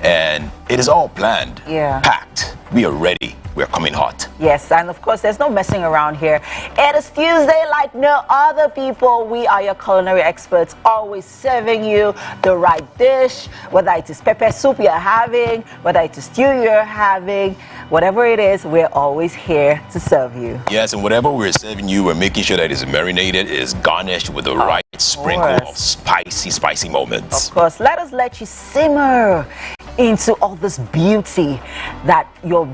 and it is all planned, Yeah. packed. We are ready. We're coming hot. Yes, and of course, there's no messing around here. It is Tuesday like no other, people. We are your culinary experts, always serving you the right dish, whether it is pepper soup you're having, whether it is stew you're having, whatever it is, we're always here to serve you. Yes, and whatever we're serving you, we're making sure that it's marinated, is garnished with the right sprinkle of spicy moments. Of course, let you simmer into all this beauty that you're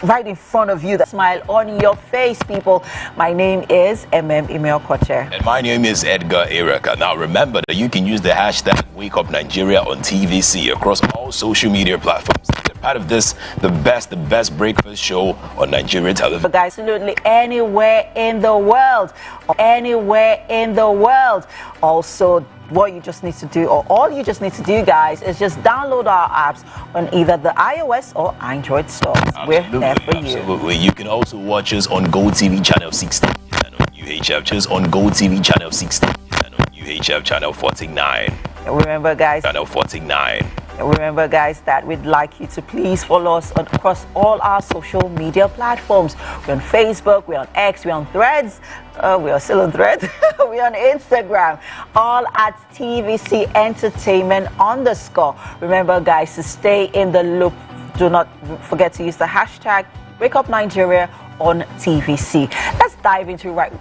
right in front of you, the smile on your face, people. My name is Emil Koche. And my name is Edgar Erika. Now remember that you can use the hashtag WakeUpNigeria on TVC across all social media platforms. They're part of this, the best breakfast show on Nigeria television. But guys, absolutely anywhere in the world. Anywhere in the world. Also, what you just need to do, or all you just need to do, guys, is just download our apps on either the iOS or Android stores. We're there for you. Absolutely. You can also watch us on GOTV channel 16 and on UHF. Just on GOTV channel 16 and on UHF channel 49. Remember, guys. Channel 49. Remember, guys, that we'd like you to please follow us across all our social media platforms. We're on Facebook, we're on X, we're on Threads, we are still on Threads, we're on Instagram, all at TVC Entertainment _. Remember, guys, to stay in the loop, do not forget to use the hashtag WakeUpNigeria on TVC. Let's dive into right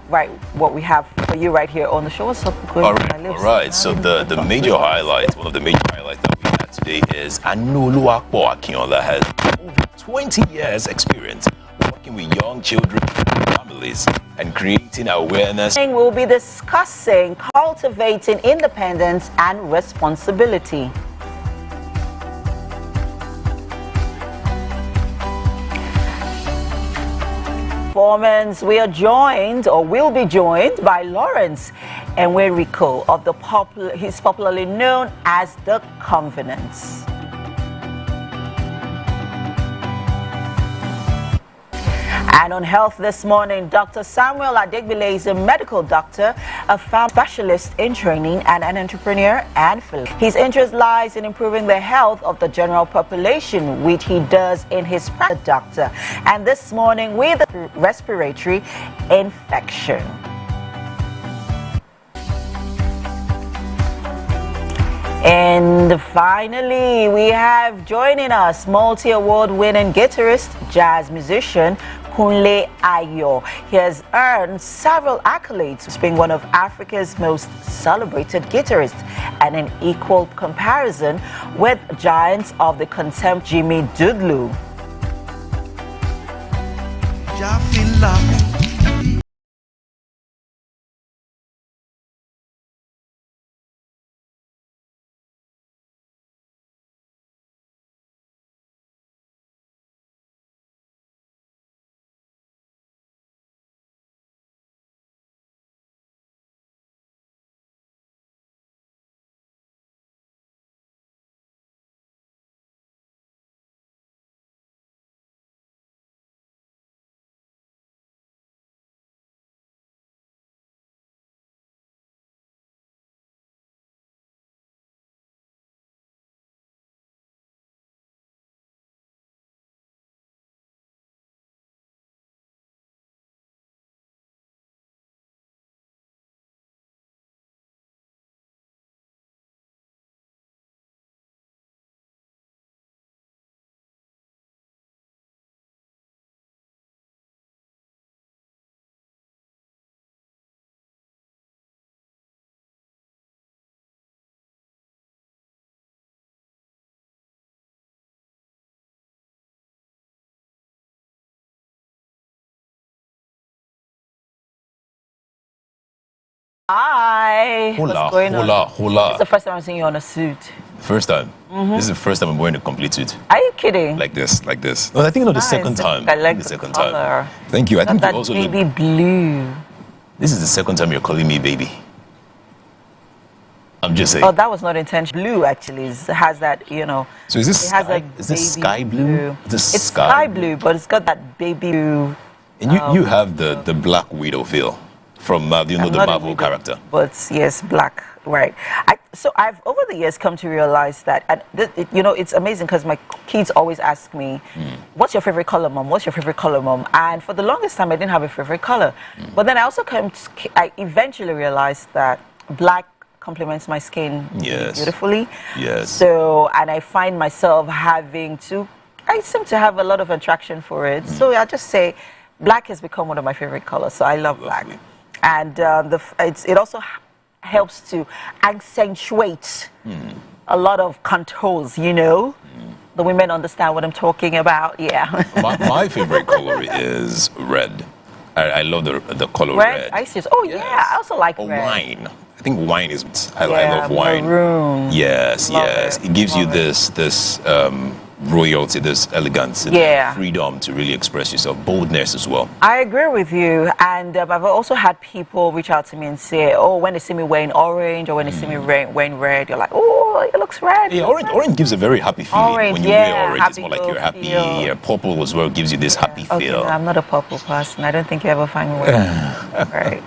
what we have for you right here on the show. What's up? All right. So the major highlight, one of the major highlights that we had today is Anoluwapo Akinola has over 20 years experience working with young children, families, and creating awareness. We'll be discussing cultivating independence and responsibility. Performance, we are joined, or will be joined, by Lawrence Enwerico of the he's popularly known as the Covenants. And on health this morning, Dr. Samuel Adegbile is a medical doctor, a farm specialist in training, and an entrepreneur and philanthropist. His interest lies in improving the health of the general population, which he does in his practice, doctor. And this morning, with respiratory infection. And finally, we have joining us multi-award winning guitarist, jazz musician, Kunle Ayo. He has earned several accolades, being one of Africa's most celebrated guitarists, and in equal comparison with giants of the contemporary Jimmy Doodloo. Hi. What's going on? Hola. It's the first time I'm seeing you on a suit. First time. This is the first time I'm wearing a complete suit. Are you kidding? Like this. No, I think not the second time. I like the second color. time. Thank you. I think that you also baby blue. This is the second time you're calling me baby. I'm just saying. Oh, that was not intentional. Blue actually has that, you know. So is this it has sky, is this sky blue? It's sky blue, but it's got that baby blue. And you have the Black Widow feel. From the I'm not Marvel even- character. But yes, black, right. So I've over the years come to realize that, and it's amazing because my kids always ask me, what's your favorite color, mom? What's your favorite color, mom? And for the longest time, I didn't have a favorite color. But then I also I eventually realized that black complements my skin beautifully. Yes. So, and I find myself I seem to have a lot of attraction for it. So I just say black has become one of my favorite colors. So I love black. And it also helps to accentuate a lot of contours, The women understand what I'm talking about, yeah. My favorite color is red. I love the color red. Yeah, I also like red. Wine. I think wine is, I love wine. Maroon. Yes, Love yes. it. It gives you Love this royalty, this elegance, and freedom to really express yourself, boldness as well. I agree with you, and I've also had people reach out to me and say, oh, when they see me wearing orange or when they see me wearing red, you're like, oh, it looks red. Yeah, orange gives a very happy feeling. When you wear orange, it's more like you're happy. Feel. Yeah, purple as well gives you this happy feel. No, I'm not a purple person. I don't think you ever find me wearing right.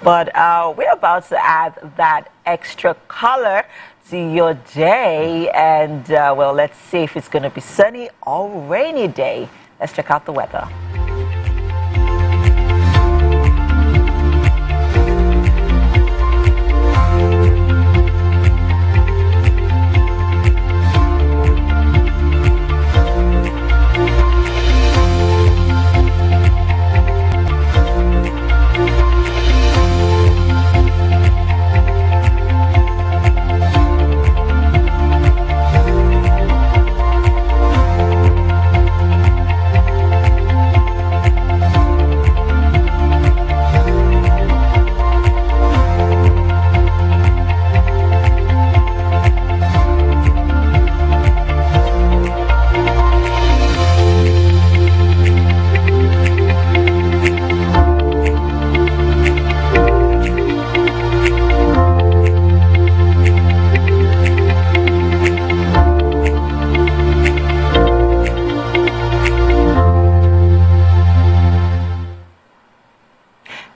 But we're about to add that extra color to your day, and well, let's see if it's going to be sunny or rainy day. Let's check out the weather.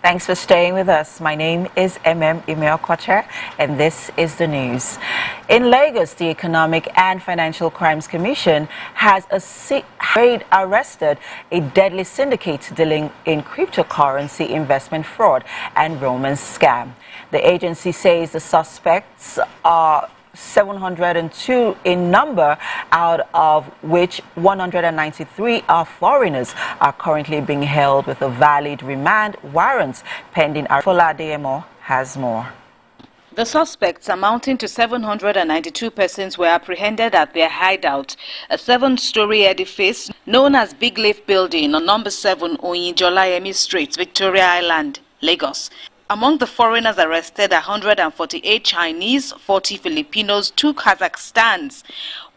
Thanks for staying with us. My name is Emel Kocher, and this is the news. In Lagos, the Economic and Financial Crimes Commission has arrested a deadly syndicate dealing in cryptocurrency investment fraud and romance scam. The agency says the suspects are 702 in number, out of which 193 are foreigners, are currently being held with a valid remand warrant pending. Fola Adeyemo has more. The suspects, amounting to 792 persons, were apprehended at their hideout, a 7-story edifice known as Big Leaf Building on number 7 Oyinjolayemi Street, Victoria Island, Lagos. Among the foreigners arrested are 148 Chinese, 40 Filipinos, 2 Kazakhstans,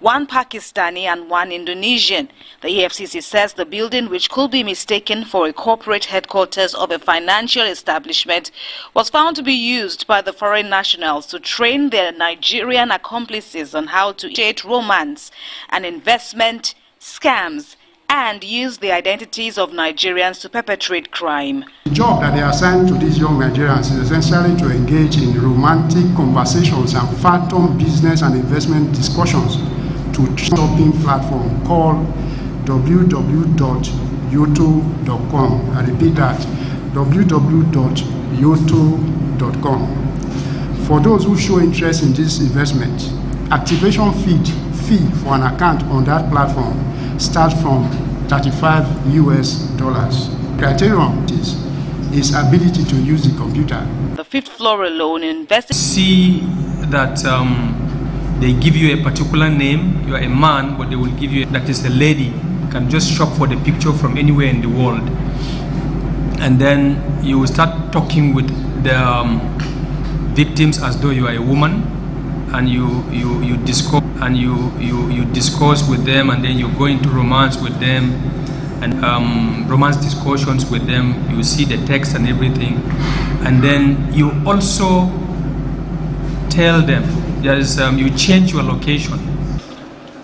1 Pakistani and 1 Indonesian. The EFCC says the building, which could be mistaken for a corporate headquarters of a financial establishment, was found to be used by the foreign nationals to train their Nigerian accomplices on how to initiate romance and investment scams and use the identities of Nigerians to perpetrate crime. The job that they assign to these young Nigerians is essentially to engage in romantic conversations and phantom business and investment discussions to a shopping platform called www.yoto.com. I repeat that, www.yoto.com. For those who show interest in this investment, activation fee for an account on that platform starts from $35 US. Criterion is ability to use the computer. The 5th floor alone invested. See that they give you a particular name. You are a man, but they will give you that is a lady. You can just shop for the picture from anywhere in the world, and then you will start talking with the victims as though you are a woman, and you discuss with them, and then you go into romance with them, and romance discussions with them. You see the text and everything, and then you also tell them you change your location.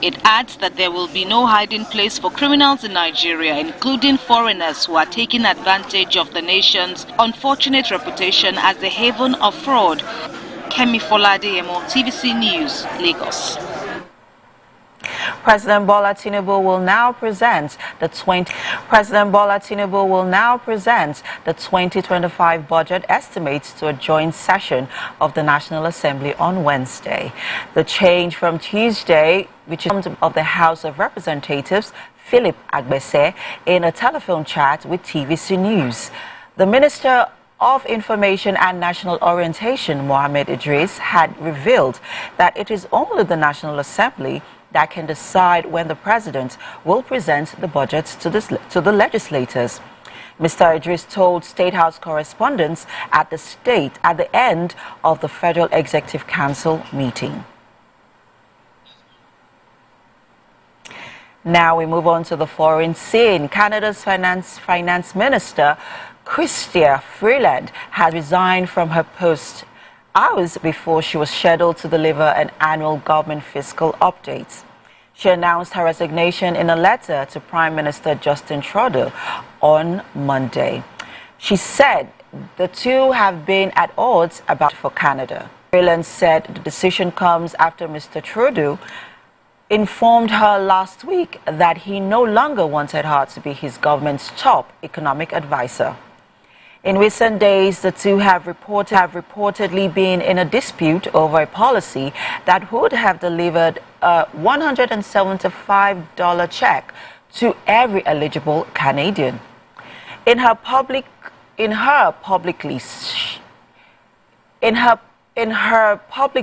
It adds that there will be no hiding place for criminals in Nigeria, including foreigners who are taking advantage of the nation's unfortunate reputation as the haven of fraud. Kemi Foladeyemo, TVC News, Lagos. President Bola Tinubu will now present the 2025 budget estimates to a joint session of the National Assembly on Wednesday. The change from Tuesday, which is of the House of Representatives, Philip Agbese, in a telephone chat with TVC News. The Minister of Information and National Orientation, Mohammed Idris, had revealed that it is only the National Assembly that can decide when the president will present the budget to the legislators. Mr. Idris told State House correspondents at the end of the Federal Executive Council meeting. Now we move on to the foreign scene. Canada's finance minister, Chrystia Freeland, has resigned from her post hours before she was scheduled to deliver an annual government fiscal update. She announced her resignation in a letter to Prime Minister Justin Trudeau on Monday. She said the two have been at odds about for Canada. Freeland said the decision comes after Mr. Trudeau informed her last week that he no longer wanted her to be his government's top economic advisor. In recent days, the two have reportedly been in a dispute over a policy that would have delivered a $175 check to every eligible Canadian. In her public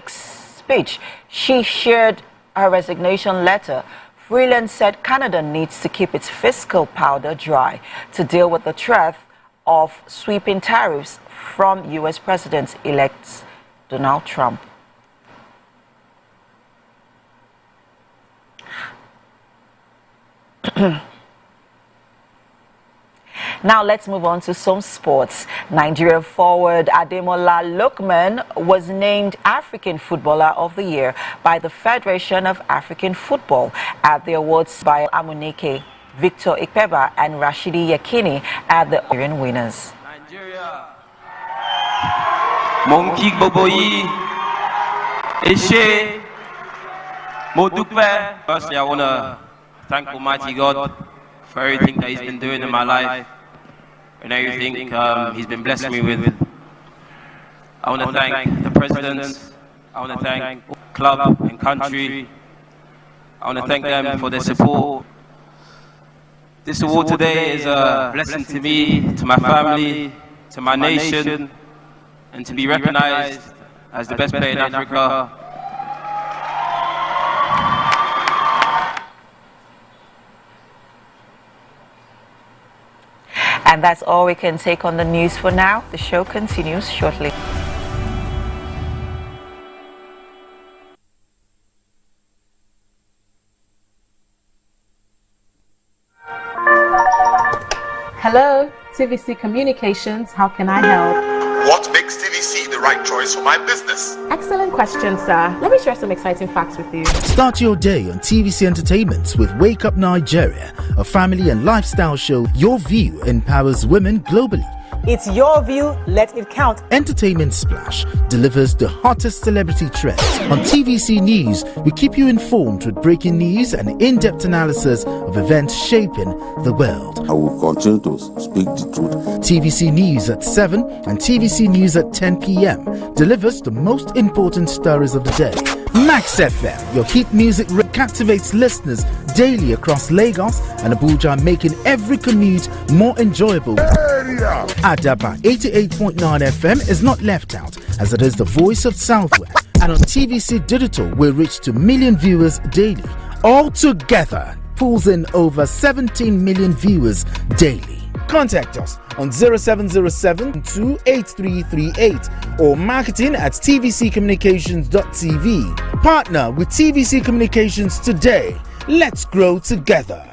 speech, she shared her resignation letter. Freeland said Canada needs to keep its fiscal powder dry to deal with the threat of sweeping tariffs from U.S. President-elect Donald Trump. Now let's move on to some sports. Nigeria forward Ademola Lookman was named African Footballer of the Year by the Federation of African Football at the awards by Amunike, Victor Ikpeba and Rashidi Yakini are the winners. Nigeria. Monkey Boboyi. Eshe. Modukwe. Firstly, I want to thank Almighty God for everything that He's been doing in my life and everything He's been blessing me with. I want to thank the presidents. I want to thank club and country. I want to thank them for their support. This award today is a blessing to me, to my family, to my nation, and to be recognized as the best player in Africa. And that's all we can take on the news for now. The show continues shortly. Hello, TVC Communications. How can I help? What makes TVC the right choice for my business? Excellent question, sir. Let me share some exciting facts with you. Start your day on TVC Entertainment with Wake Up Nigeria, a family and lifestyle show. Your view empowers women globally. It's your view, let it count. Entertainment Splash delivers the hottest celebrity trends. On TVC News, we keep you informed with breaking news and in-depth analysis of events shaping the world. I will continue to speak the truth. TVC News at 7 and TVC News at 10 p.m. delivers the most important stories of the day. Max FM, your hit music captivates listeners daily across Lagos and Abuja, making every commute more enjoyable. Adaba 88.9 FM is not left out, as it is the voice of Southwest. And on TVC Digital, we reach to million viewers daily. All together, pulls in over 17 million viewers daily. Contact us on 0707 28338 or marketing at tvccommunications.tv. Partner with TVC Communications today. Let's grow together.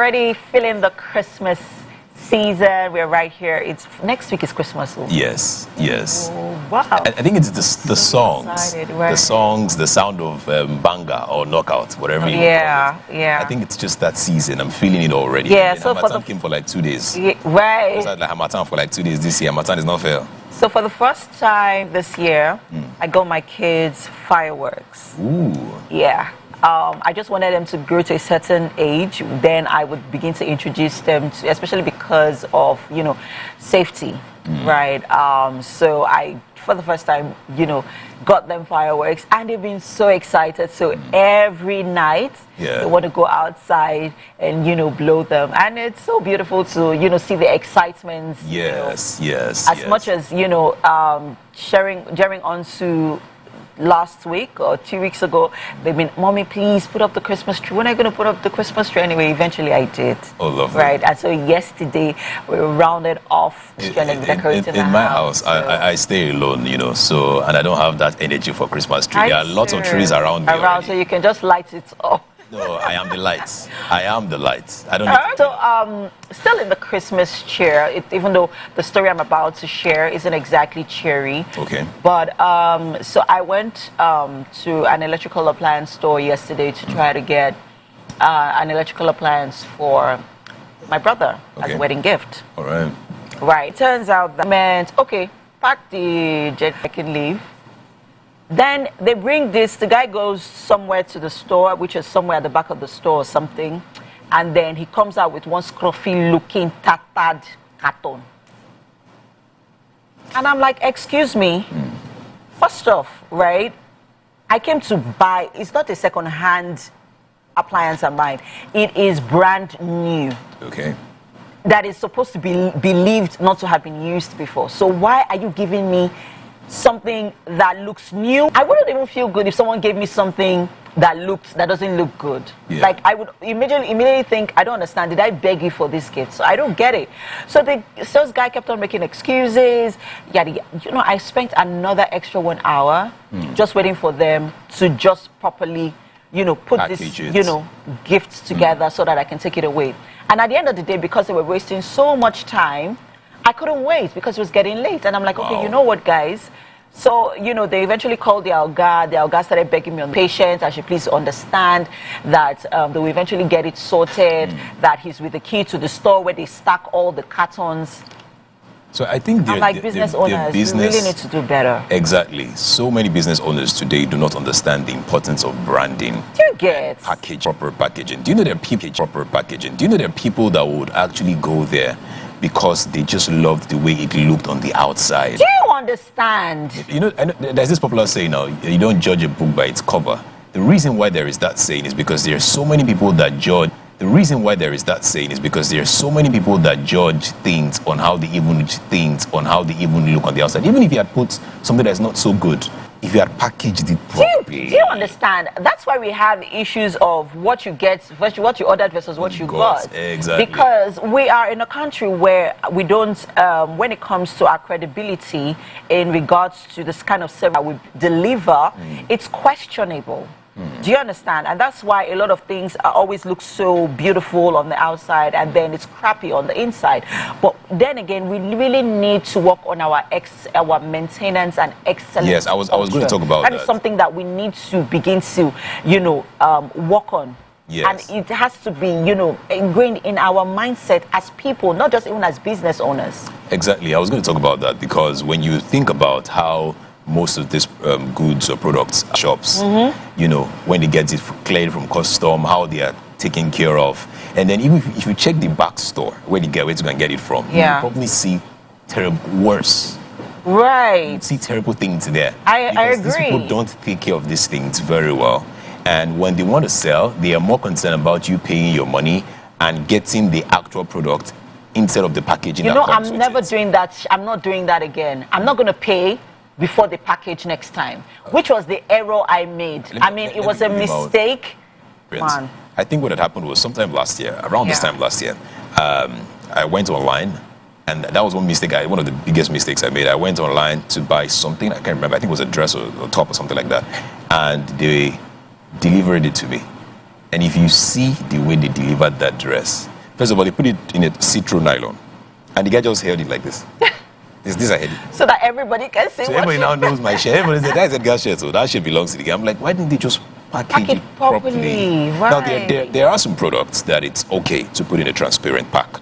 already feeling the Christmas season. We're right here. It's next week is Christmas. Yes, yes. Oh, wow. I think it's the songs, excited, right? the songs, the sound of banga or knockout, whatever you call it. Yeah. I think it's just that season. I'm feeling it already. Yeah. And So for Hamatan came for like 2 days. Yeah, right. I was like Hamatan for like 2 days this year. Hamatan is not fair. So for the first time this year, I got my kids fireworks. Ooh. Yeah. I just wanted them to grow to a certain age. Then I would begin to introduce them to, especially because of, safety, right? So I, for the first time, got them fireworks, and they've been so excited. So every night, they want to go outside and, blow them. And it's so beautiful to, see the excitement. Yes. As much as, sharing onto last week or 2 weeks ago, they've been, Mommy, please put up the Christmas tree. When are you going to put up the Christmas tree? Anyway, eventually I did. Oh, lovely. Right. And so yesterday we rounded off decorating in my house. I stay alone, so, and I don't have that energy for Christmas tree. There are lots of trees around me already. So you can just light it up. No, I am the light. I am the light. I don't need So, still in the Christmas cheer, even though the story I'm about to share isn't exactly cheery. Okay. But, so I went to an electrical appliance store yesterday to try to get an electrical appliance for my brother as a wedding gift. All right. Right. Turns out that meant, okay, pack the jet, I can leave. Then they bring this, the guy goes somewhere to the store, which is somewhere at the back of the store or something, and then he comes out with one scruffy looking tattered carton. And I'm like, excuse me, first off, right, I came to buy, it's not a second-hand appliance I'm buying, it is brand new. Okay. That is supposed to be believed not to have been used before. So why are you giving me something that looks new? I wouldn't even feel good if someone gave me something that doesn't look good. Yeah. Like I would immediately think, I don't understand, did I beg you for this gift? So I don't get it. So the sales guy kept on making excuses. I spent another extra 1 hour just waiting for them to just properly put package this gifts together so that I can take it away. And at the end of the day, because they were wasting so much time, I couldn't wait because it was getting late. And I'm like, okay, you know what, guys? So, they eventually called the Alga. The Alga started begging me on patience. I should please understand that they will eventually get it sorted, that he's with the key to the store where they stack all the cartons. So I think business owners, we really need to do better. Exactly. So many business owners today do not understand the importance of branding. Do you get? Proper packaging. Do you know there are people proper packaging? Do you know there are people that would actually go there because they just loved the way it looked on the outside? Do you understand? There's this popular saying now, you don't judge a book by its cover. The reason why there is that saying is because there are so many people that judge. The reason why there is that saying is because there are so many people that judge things on how they even look on the outside. Even if you had put something that's not so good, if you had packaged it properly. Do you understand? That's why we have issues of what you get versus what you ordered versus what you got. Exactly. Because we are in a country where we don't, when it comes to our credibility in regards to this kind of service that we deliver, it's questionable. Do you understand? And that's why a lot of things always look so beautiful on the outside and then it's crappy on the inside. But then again, we really need to work on our maintenance and excellence. Yes, I was going to talk about that. That is something that we need to begin to, work on. Yes. And it has to be, ingrained in our mindset as people, not just even as business owners. Exactly. I was going to talk about that because when you think about how most of these goods or products shops, when they get it cleared from custom, how they are taken care of, and then even if you check the back store where you go and get it from, you probably see worse. Right. You see terrible things there. I agree. These people don't take care of these things very well, and when they want to sell, they are more concerned about you paying your money and getting the actual product instead of the packaging. I'm never doing that. I'm not doing that again. I'm not going to pay before the package next time, which was the error I made. It was a mistake. Man. I think what had happened was sometime last year, around this time last year, I went online, and that was one of the biggest mistakes I made. I went online to buy something, I can't remember, I think it was a dress or top or something like that, and they delivered it to me. And if you see the way they delivered that dress, First of all, they put it in a see-through nylon, and the guy just held it like this. This I held it. So that everybody can see. So everybody now knows my shirt. Everybody said, "That's Edgar's shirt, so that shirt belongs to the guy." I'm like, why didn't they just package it properly? Right. Now there are some products that it's okay to put in a transparent pack.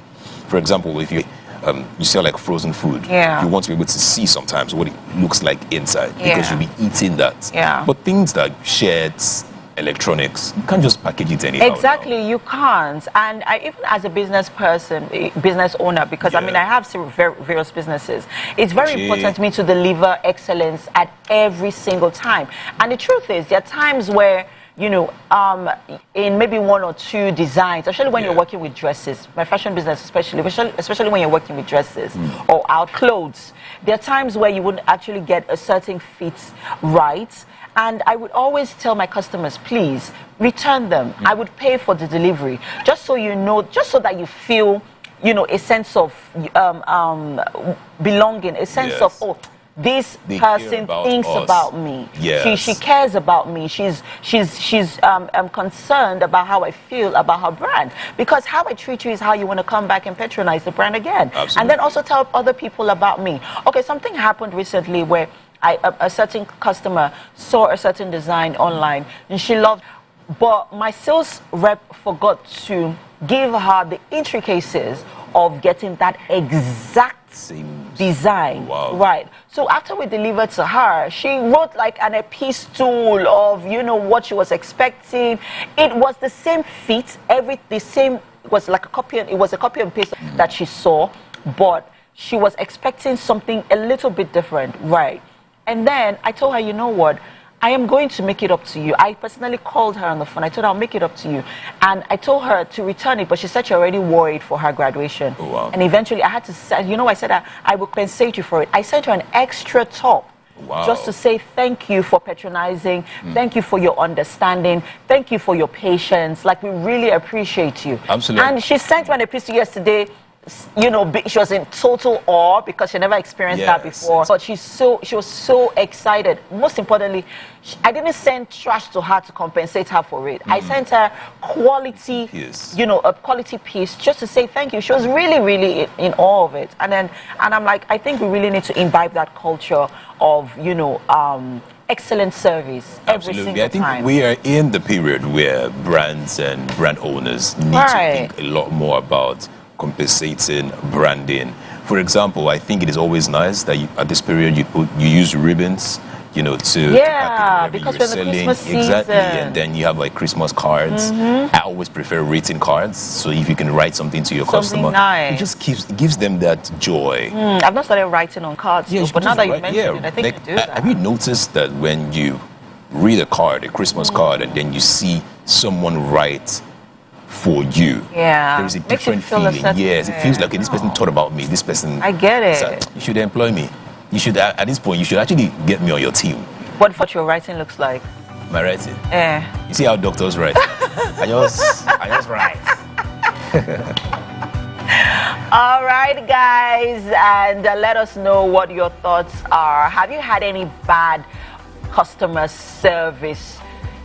For example, if you sell like frozen food, you want to be able to see sometimes what it looks like inside because you'll be eating that. Yeah. But things like shirts, electronics, you can't just package it anyhow. Exactly, you can't. And even as a business person, business owner, because I mean I have various businesses, it's very important to me to deliver excellence at every single time. And the truth is, there are times where, you know, in maybe one or two designs, especially when you're working with dresses, my fashion business especially when you're working with dresses or out clothes, there are times where you wouldn't actually get a certain fit right. And I would always tell my customers, please return them. I would pay for the delivery, just so you know, just so that you feel, you know, a sense of belonging, a sense of, oh, this person thinks about me. She cares about me. She's concerned about how I feel about her brand, because how I treat you is how you want to come back and patronize the brand again. Absolutely. And then also tell other people about me. Okay, something happened recently where a certain customer saw a certain design online and she loved, but my sales rep forgot to give her the intricacies of getting that exact same design. Right. So after we delivered to her, she wrote like an epistle of, you know, what she was expecting. It was the same fit, the same, it was like a copy and paste that she saw, but she was expecting something a little bit different. Right. And then I told her, you know what, I am going to make it up to you. I personally called her on the phone. I told her I'll make it up to you. And I told her to return it, but she said she already wore it for her graduation. Oh, wow. And eventually I had to say, you know, I said I will compensate you for it. I sent her an extra top. Wow. Just to say thank you for patronizing, thank you for your understanding, thank you for your patience. Like, we really appreciate you. Absolutely. And she sent me an epistle yesterday. You know, she was in total awe because she never experienced that before. But she was so excited. Most importantly, I didn't send trash to her to compensate her for it. I sent her quality, you know, a quality piece just to say thank you. She was really, really in awe of it. And I'm like, I think we really need to imbibe that culture of, you know, excellent service every single time. I think we are in the period where brands and brand owners need to think a lot more about compensating branding. For example, I think it is always nice that at this period you use ribbons, you know, to because we're in the Christmas season. And then you have like Christmas cards. I always prefer writing cards, so if you can write something to your customer, it just gives them that joy. I've not started writing on cards, but now that you mentioned it, I think like, you do that. Have you noticed that when you read a card, a Christmas card, and then you see someone write for you, there's a different feeling. Yes, it feels like, okay, this person thought about me. This person, I get it. You should employ me. You should, at this point, you should actually get me on your team. What your writing looks like? My writing? You see how doctors write? I just write. All right, guys, and let us know what your thoughts are. Have you had any bad customer service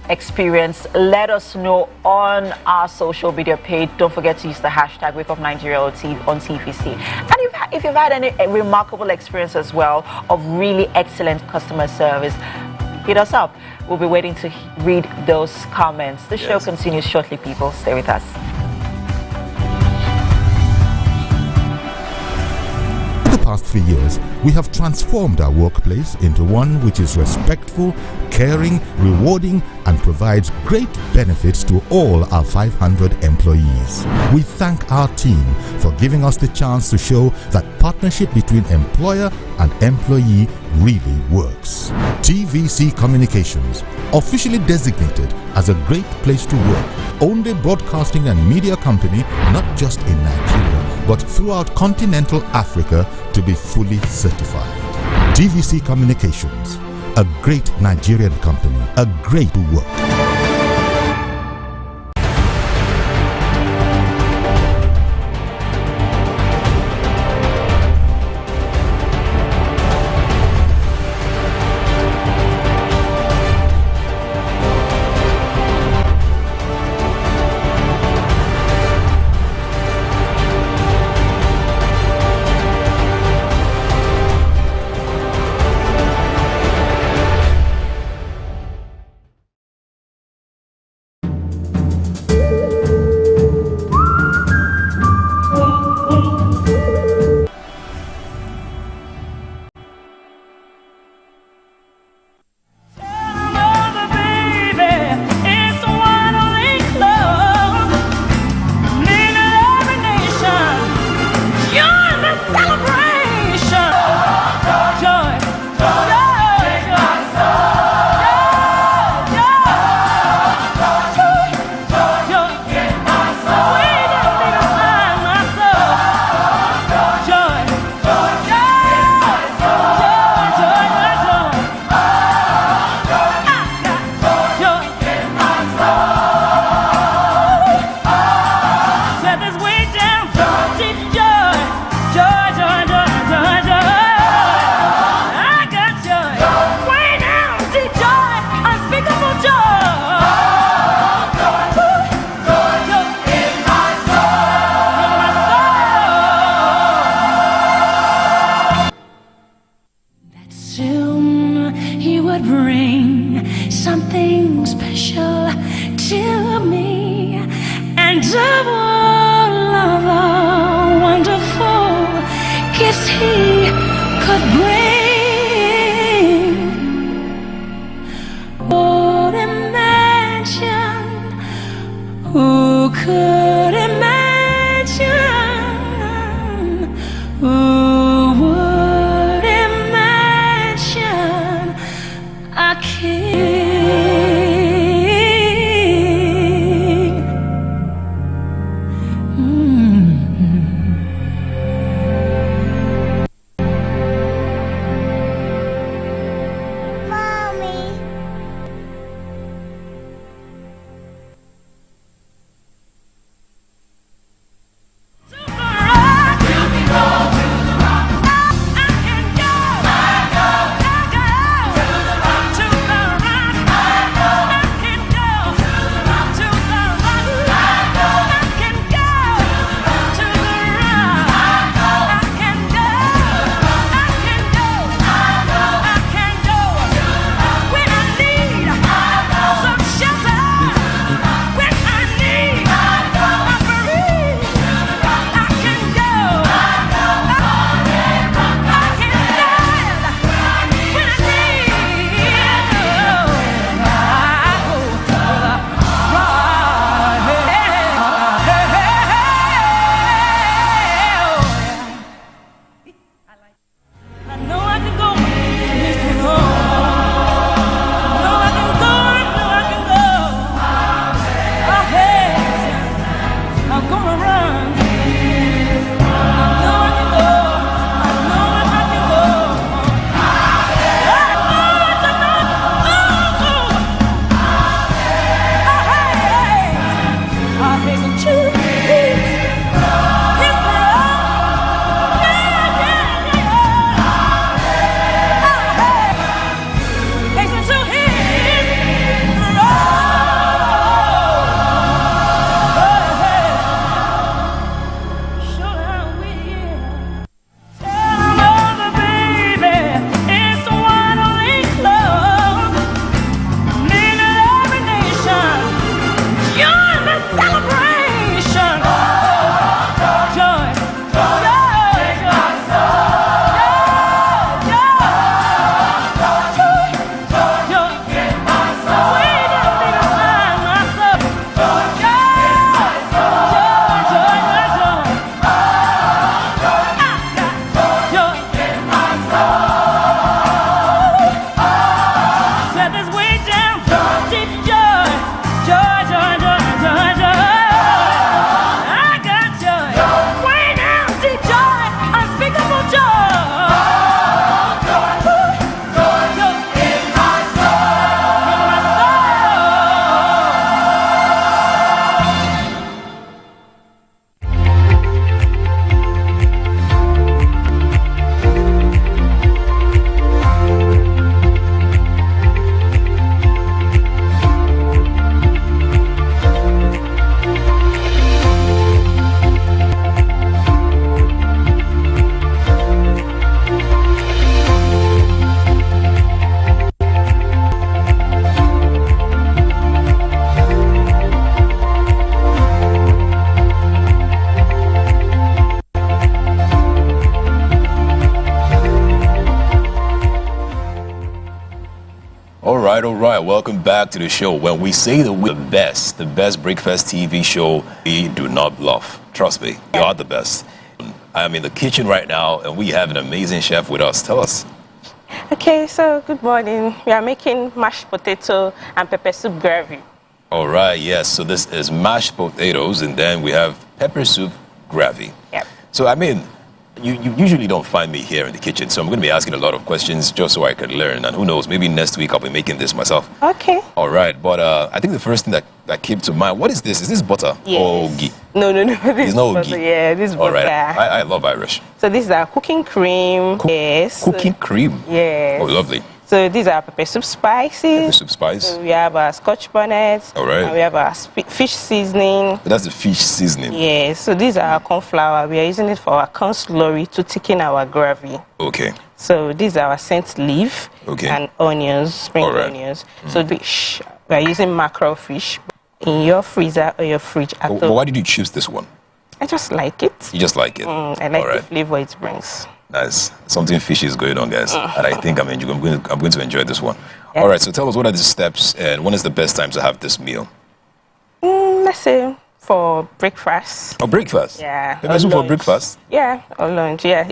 experience? Let us know on our social media page. Don't forget to use the hashtag WakeUpNigeria on TVC. And if you've had any remarkable experience as well of really excellent customer service, hit us up. We'll be waiting to read those comments. The show continues shortly, people. Stay with us. Past 3 years, we have transformed our workplace into one which is respectful, caring, rewarding, and provides great benefits to all our 500 employees. We thank our team for giving us the chance to show that partnership between employer and employee really works. TVC Communications, officially designated as a great place to work, only broadcasting and media company not just in Nigeria but throughout continental Africa to be fully certified. TVC Communications, a great Nigerian company, a great work. Soon he would bring something special to me, and of all of the wonderful gifts he could bring, would imagine, who could imagine, who would imagine a king? Mommy. All right. Welcome back to the show. When we say that we're the best breakfast TV show, we do not bluff. Trust me, you are the best. I am in the kitchen right now, and we have an amazing chef with us. Tell us. Okay, so good morning. We are making mashed potato and pepper soup gravy. All right, yes. So this is mashed potatoes, and then we have pepper soup gravy. Yep. So, I mean, you usually don't find me here in the kitchen, so I'm going to be asking a lot of questions just so I can learn. And who knows, maybe next week I'll be making this myself. Okay. All right, but I think the first thing that came to mind, what is this? Is this butter or ghee? No. This is no butter. Ghee. Yeah, this is butter. All right, I love Irish. So this is our cooking cream. Yes. Cooking cream? Yes. Oh, lovely. So these are pepper soup spices. Pepper soup spice. So we have our Scotch bonnet. All right. And we have our fish seasoning. So that's the fish seasoning. Yeah. So these are our corn flour. We are using it for our corn slurry to thicken our gravy. Okay. So these are our scent leaf. Okay. And onions, spring onions. So fish. We are using mackerel fish in your freezer or your fridge. But why did you choose this one? I just like it. You just like it. I like the flavor it brings. Nice. Something fishy is going on, guys. And I think I'm going to enjoy this one. Yeah. All right, so tell us, what are the steps and when is the best time to have this meal? Let's say for breakfast. Oh, breakfast? Yeah. Pepper soup for breakfast? Yeah, or lunch, yeah.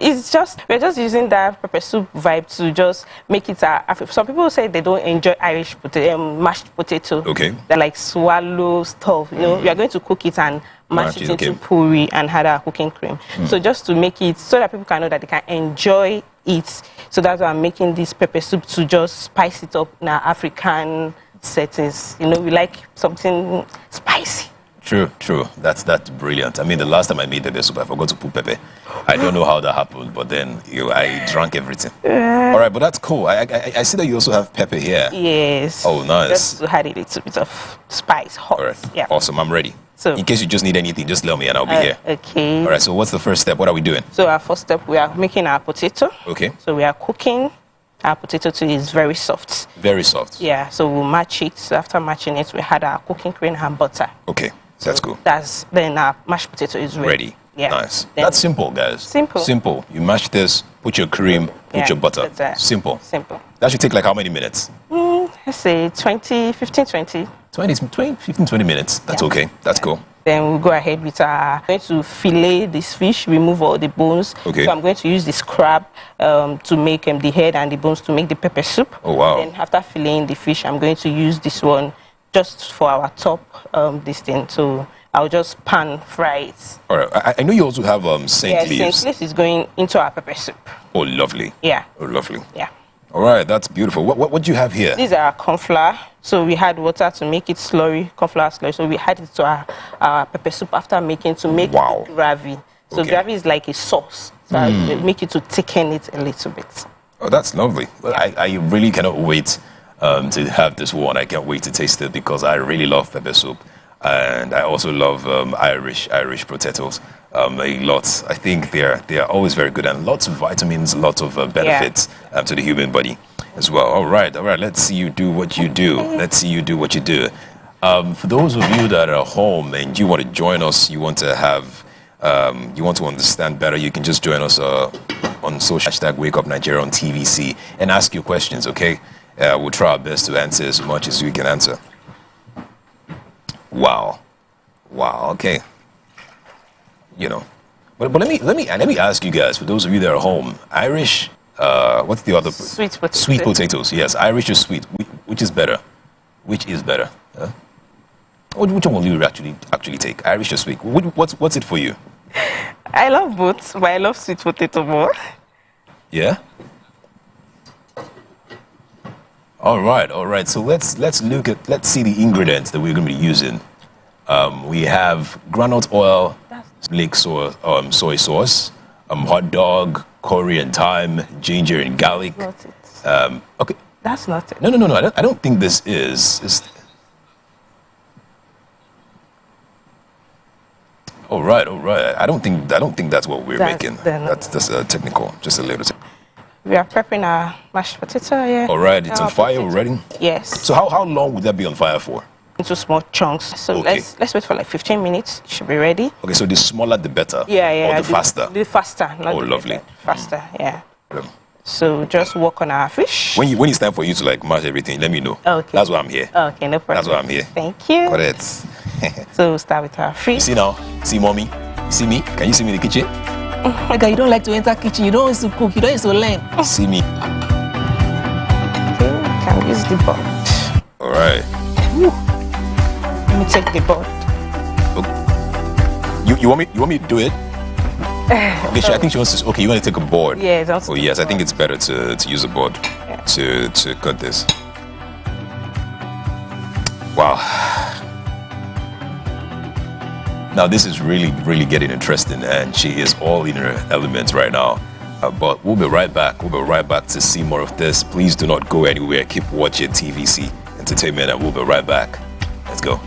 We're just using that pepper soup vibe to just make it some people say they don't enjoy Irish mashed potato. Okay. They like swallow stuff. You know, we are going to cook it and mash it into puri and add our cooking cream. So just to make it so that people can know that they can enjoy it. So that's why I'm making this pepper soup to just spice it up in our African settings. You know, we like something spicy. True. That's brilliant. I mean, the last time I made pepper soup, I forgot to put pepper. I don't know how that happened, but then I drank everything. All right, but that's cool. I see that you also have pepper here. Yes. Oh, nice. Just to add a little bit of spice, hot. All right. Yeah. Awesome. I'm ready. So, in case you just need anything, just let me and I'll be here. Okay. All right. So what's the first step? What are we doing? So our first step, we are making our potato. Okay. So we are cooking. Our potato too is very soft. Very soft. Yeah. So we'll match it. So after matching it, we add our cooking cream and butter. Okay. That's cool. Then our mashed potato is ready. Yeah. Nice. That's simple, guys. Simple. You mash this, put your cream, put your butter. Simple. That should take like how many minutes? Let's say 15, 20. 15, 20 minutes. That's okay. That's cool. Then we'll go ahead with going to fillet this fish, remove all the bones. Okay. So I'm going to use this crab to make the head and the bones to make the pepper soup. Oh, wow. Then after filleting the fish, I'm going to use this one just for our top this thing. So I'll just pan fry it. All right. I know you also have saint leaves. Yeah, saint leaves is going into our pepper soup. Oh, lovely. Yeah. Oh, lovely. Yeah. All right, that's beautiful. What do you have here? These are corn flour. So we had water to make it slurry, corn flour slurry. So we add it to our pepper soup after making to make gravy. So gravy is like a sauce. So I make it to thicken it a little bit. Oh, that's lovely. Well, I really cannot wait to have this one. I can't wait to taste it because I really love pepper soup. And I also love Irish potatoes a lot. I think they are always very good and lots of vitamins, lots of benefits to the human body as well. All right. Let's see you do what you do. For those of you that are at home and you want to join us, you want to have, you want to understand better, you can just join us on social #WakeUpNigeria on TVC and ask your questions. Okay, we'll try our best to answer as much as we can answer. Wow. Okay. You know, but let me ask you guys. For those of you that are at home, Irish. What's the other? Sweet potatoes. Sweet potatoes. Yes, Irish or sweet. Which is better? Which is better? Huh? Which one will you actually take? Irish or sweet? What's it for you? I love both, but I love sweet potato more. Yeah. All right. So let's see the ingredients that we're going to be using. We have groundnut oil, lake soy sauce, hot dog, curry and thyme, ginger and garlic. That's not it. Okay. That's not it. No. I don't think this is. All right. I don't think that's what we're making. That's technical, just a little. We are prepping our mashed potato here. All right, it's on fire already? Yes. So how long would that be on fire for? Into small chunks. So let's wait for like 15 minutes. It should be ready. Okay, so the smaller the better? Yeah. Or the faster? The faster. Not lovely. Faster, yeah. So just work on our fish. When it's time for you to like mash everything, let me know. Okay. That's why I'm here. Okay, no problem. That's why I'm here. Thank you. Correct. So we'll start with our fish. You see now? See mommy? You see me? Can you see me in the kitchen? My God, you don't like to enter kitchen. You don't used to cook. You don't used to learn. See me. Okay, can use the board. All right. Let me take the board. Okay. You want me to do it? Okay, I think she wants to. Okay, you want to take a board? Yeah. Oh yes, I think it's better to use a board to cut this. Wow. Now this is really getting interesting, and she is all in her element right now. But we'll be right back. We'll be right back to see more of this. Please do not go anywhere. Keep watching TVC Entertainment, and we'll be right back. Let's go.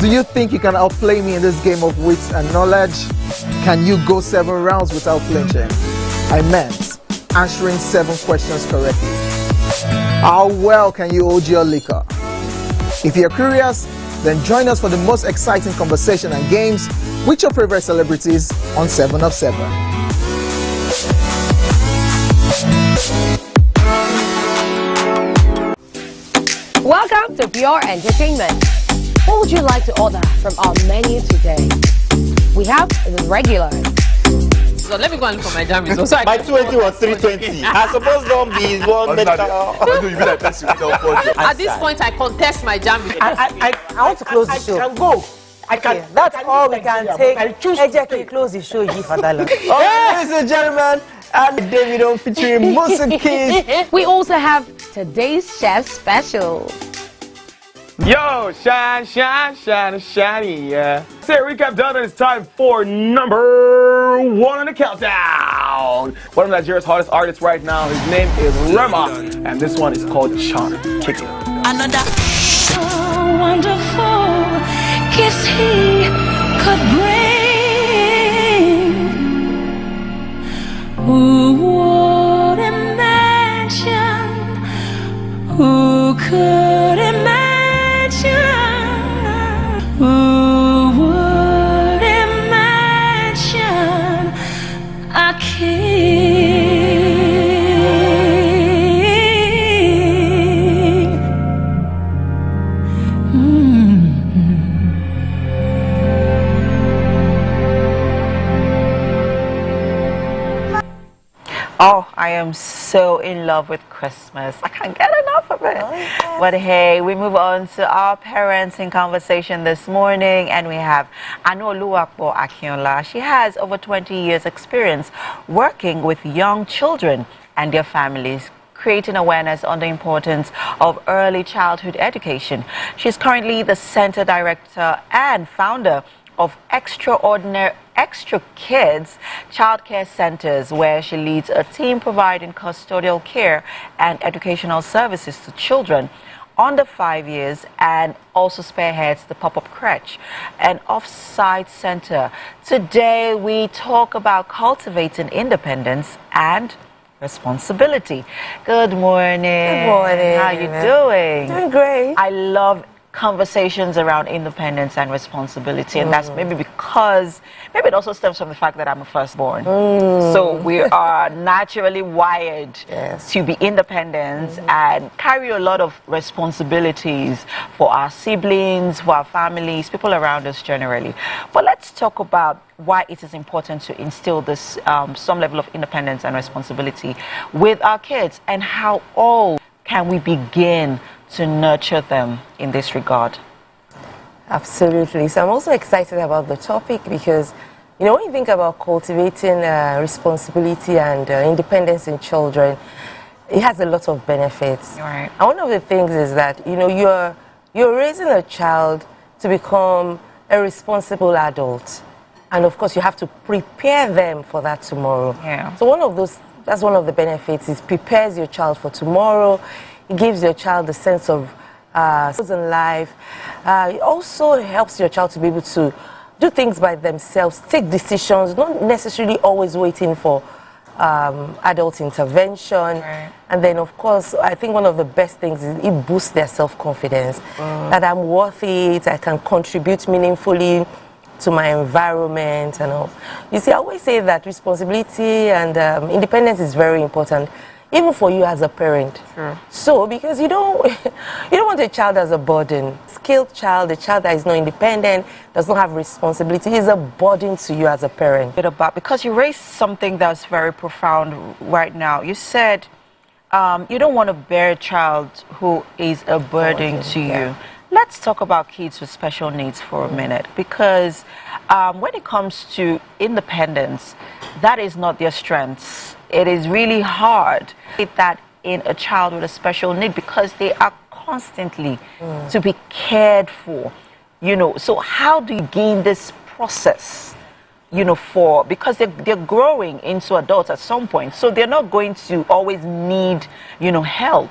Do you think you can outplay me in this game of wits and knowledge? Can you go 7 rounds without flinching? I meant answering 7 questions correctly. How well can you hold your liquor? If you're curious, then join us for the most exciting conversation and games with your favorite celebrities on 7 of 7. Welcome to Pure Entertainment. What would you like to order from our menu today? We have the regular. So let me go and look for my jam results. So my 20 was 320. I suppose don't be one medical. At this point, I contest my jam results. I want to close the show. I can go. I can. That's all we can take. I choose to close the show. Ladies and gentlemen, and David featuring Musa Kids. We also have today's chef special. Yo, shiny, yeah. Say recap done, and it's time for number 1 on the countdown. One of Nigeria's hottest artists right now, his name is Rema, and this one is called Charm. Kick it. Another so wonderful kiss he could bring. Who would imagine? Who could imagine? Who would imagine a king? Oh, I am so in love with Christmas. I can't get enough of it. Oh, yes. But hey, we move on to our parenting conversation this morning, and we have Anoluwapo Akinola. She has over 20 years experience working with young children and their families, creating awareness on the importance of early childhood education. She's currently the Center Director and founder of Extra Kids childcare centers, where she leads a team providing custodial care and educational services to children under 5 years, and also spearheads the pop-up crèche, an off-site center. Today we talk about cultivating independence and responsibility. Good morning. Good morning. How you doing? Doing great. I love conversations around independence and responsibility, and that's maybe because it also stems from the fact that I'm a firstborn. So we are naturally wired to be independent and carry a lot of responsibilities for our siblings, for our families, people around us generally. But let's talk about why it is important to instill this some level of independence and responsibility with our kids, and how old can we begin to nurture them in this regard? Absolutely. So I'm also excited about the topic because, you know, when you think about cultivating responsibility and independence in children, it has a lot of benefits. Right. And one of the things is that, you know, you're raising a child to become a responsible adult. And of course, you have to prepare them for that tomorrow. Yeah. So that's one of the benefits, is prepares your child for tomorrow. It gives your child a sense of in life. It also helps your child to be able to do things by themselves, take decisions, not necessarily always waiting for adult intervention. Right. And then, of course, I think one of the best things is it boosts their self-confidence, that I'm worth it, I can contribute meaningfully to my environment and all. You see, I always say that responsibility and independence is very important. even for you as a parent. Sure. So, because you don't want a child as a burden. Skilled child, a child that is not independent, does not have responsibility, is a burden to you as a parent. Because you raised something that's very profound right now. You said you don't want to bear a child who is a burden to you. Let's talk about kids with special needs for a minute, because when it comes to independence, that is not their strength. It is really hard that in a child with a special need, because they are constantly to be cared for, you know. So how do you gain this process, you know, because they're growing into adults at some point, so they're not going to always need, you know, help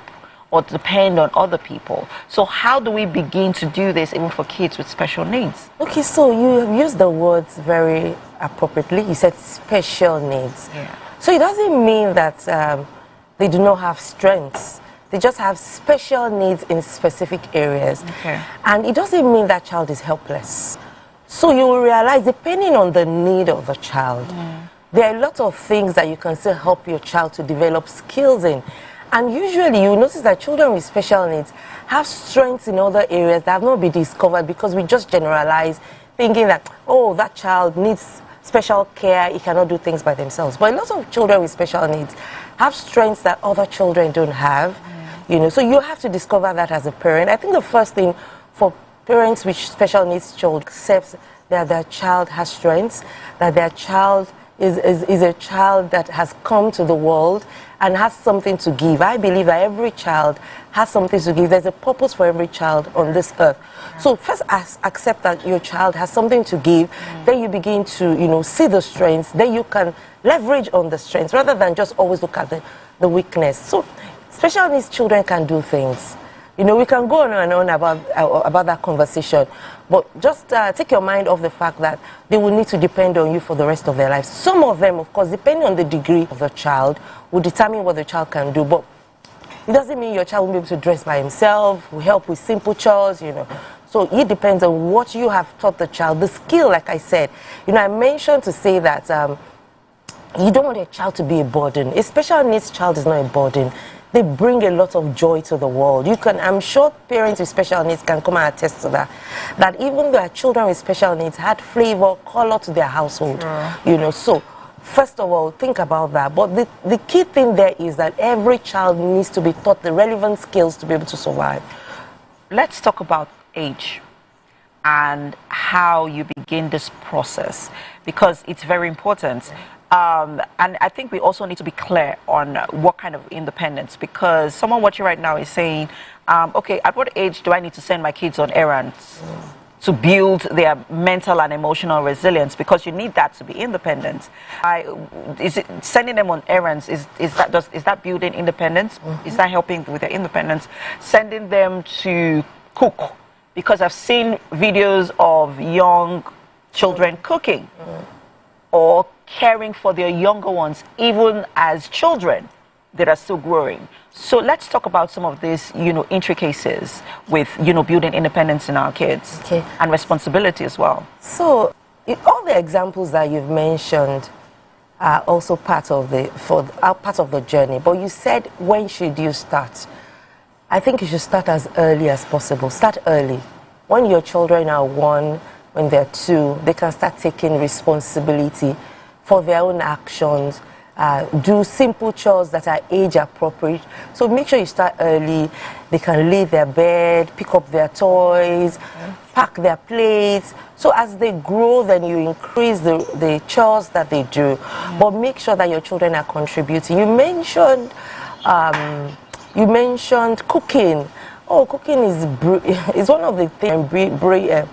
or depend on other people. So how do we begin to do this even for kids with special needs? Okay, so you used the words very appropriately. You said special needs. Yeah. So it doesn't mean that they do not have strengths. They just have special needs in specific areas. Okay. And it doesn't mean that child is helpless. So you will realize, depending on the need of the child, there are a lot of things that you can still help your child to develop skills in. And usually you notice that children with special needs have strengths in other areas that have not been discovered, because we just generalize, thinking that, oh, that child needs special care, he cannot do things by themselves. But a lot of children with special needs have strengths that other children don't have. You know, so you have to discover that as a parent. I think the first thing for parents with special needs children accepts that their child has strengths, that their child is a child that has come to the world and has something to give. I believe that every child has something to give. There's a purpose for every child on this earth. So first accept that your child has something to give, then you begin to, you know, see the strengths, then you can leverage on the strengths rather than just always look at the weakness. So special needs children can do things. You know, we can go on and on about that conversation, but just take your mind off the fact that they will need to depend on you for the rest of their lives. Some of them, of course, depending on the degree of the child, will determine what the child can do, but it doesn't mean your child will be able to dress by himself, will help with simple chores, you know. So it depends on what you have taught the child. The skill, like I said, you know, I mentioned to say that you don't want a child to be a burden. A special needs child is not a burden. They bring a lot of joy to the world. I'm sure parents with special needs can come and attest to that. That even their children with special needs had flavor, color to their household. You know, so first of all, think about that. But the key thing there is that every child needs to be taught the relevant skills to be able to survive. Let's talk about age and how you begin this process, because it's very important. And I think we also need to be clear on what kind of independence, because someone watching right now is saying, okay, at what age do I need to send my kids on errands to build their mental and emotional resilience? Because you need that to be independent. Is it sending them on errands, is that building independence? Is that helping with their independence? Sending them to cook, because I've seen videos of young children cooking, or caring for their younger ones, even as children that are still growing. So let's talk about some of these, you know, intricacies with, you know, building independence in our kids, and responsibility as well. So all the examples that you've mentioned are also part of the journey. But you said, when should you start? I think you should start as early as possible. Start early. When your children are 1, when they're 2, they can start taking responsibility for their own actions, do simple chores that are age appropriate. So make sure you start early. They can lay their bed, pick up their toys, pack their plates. So as they grow, then you increase the chores that they do. But make sure that your children are contributing. You mentioned cooking. Oh, cooking is one of the things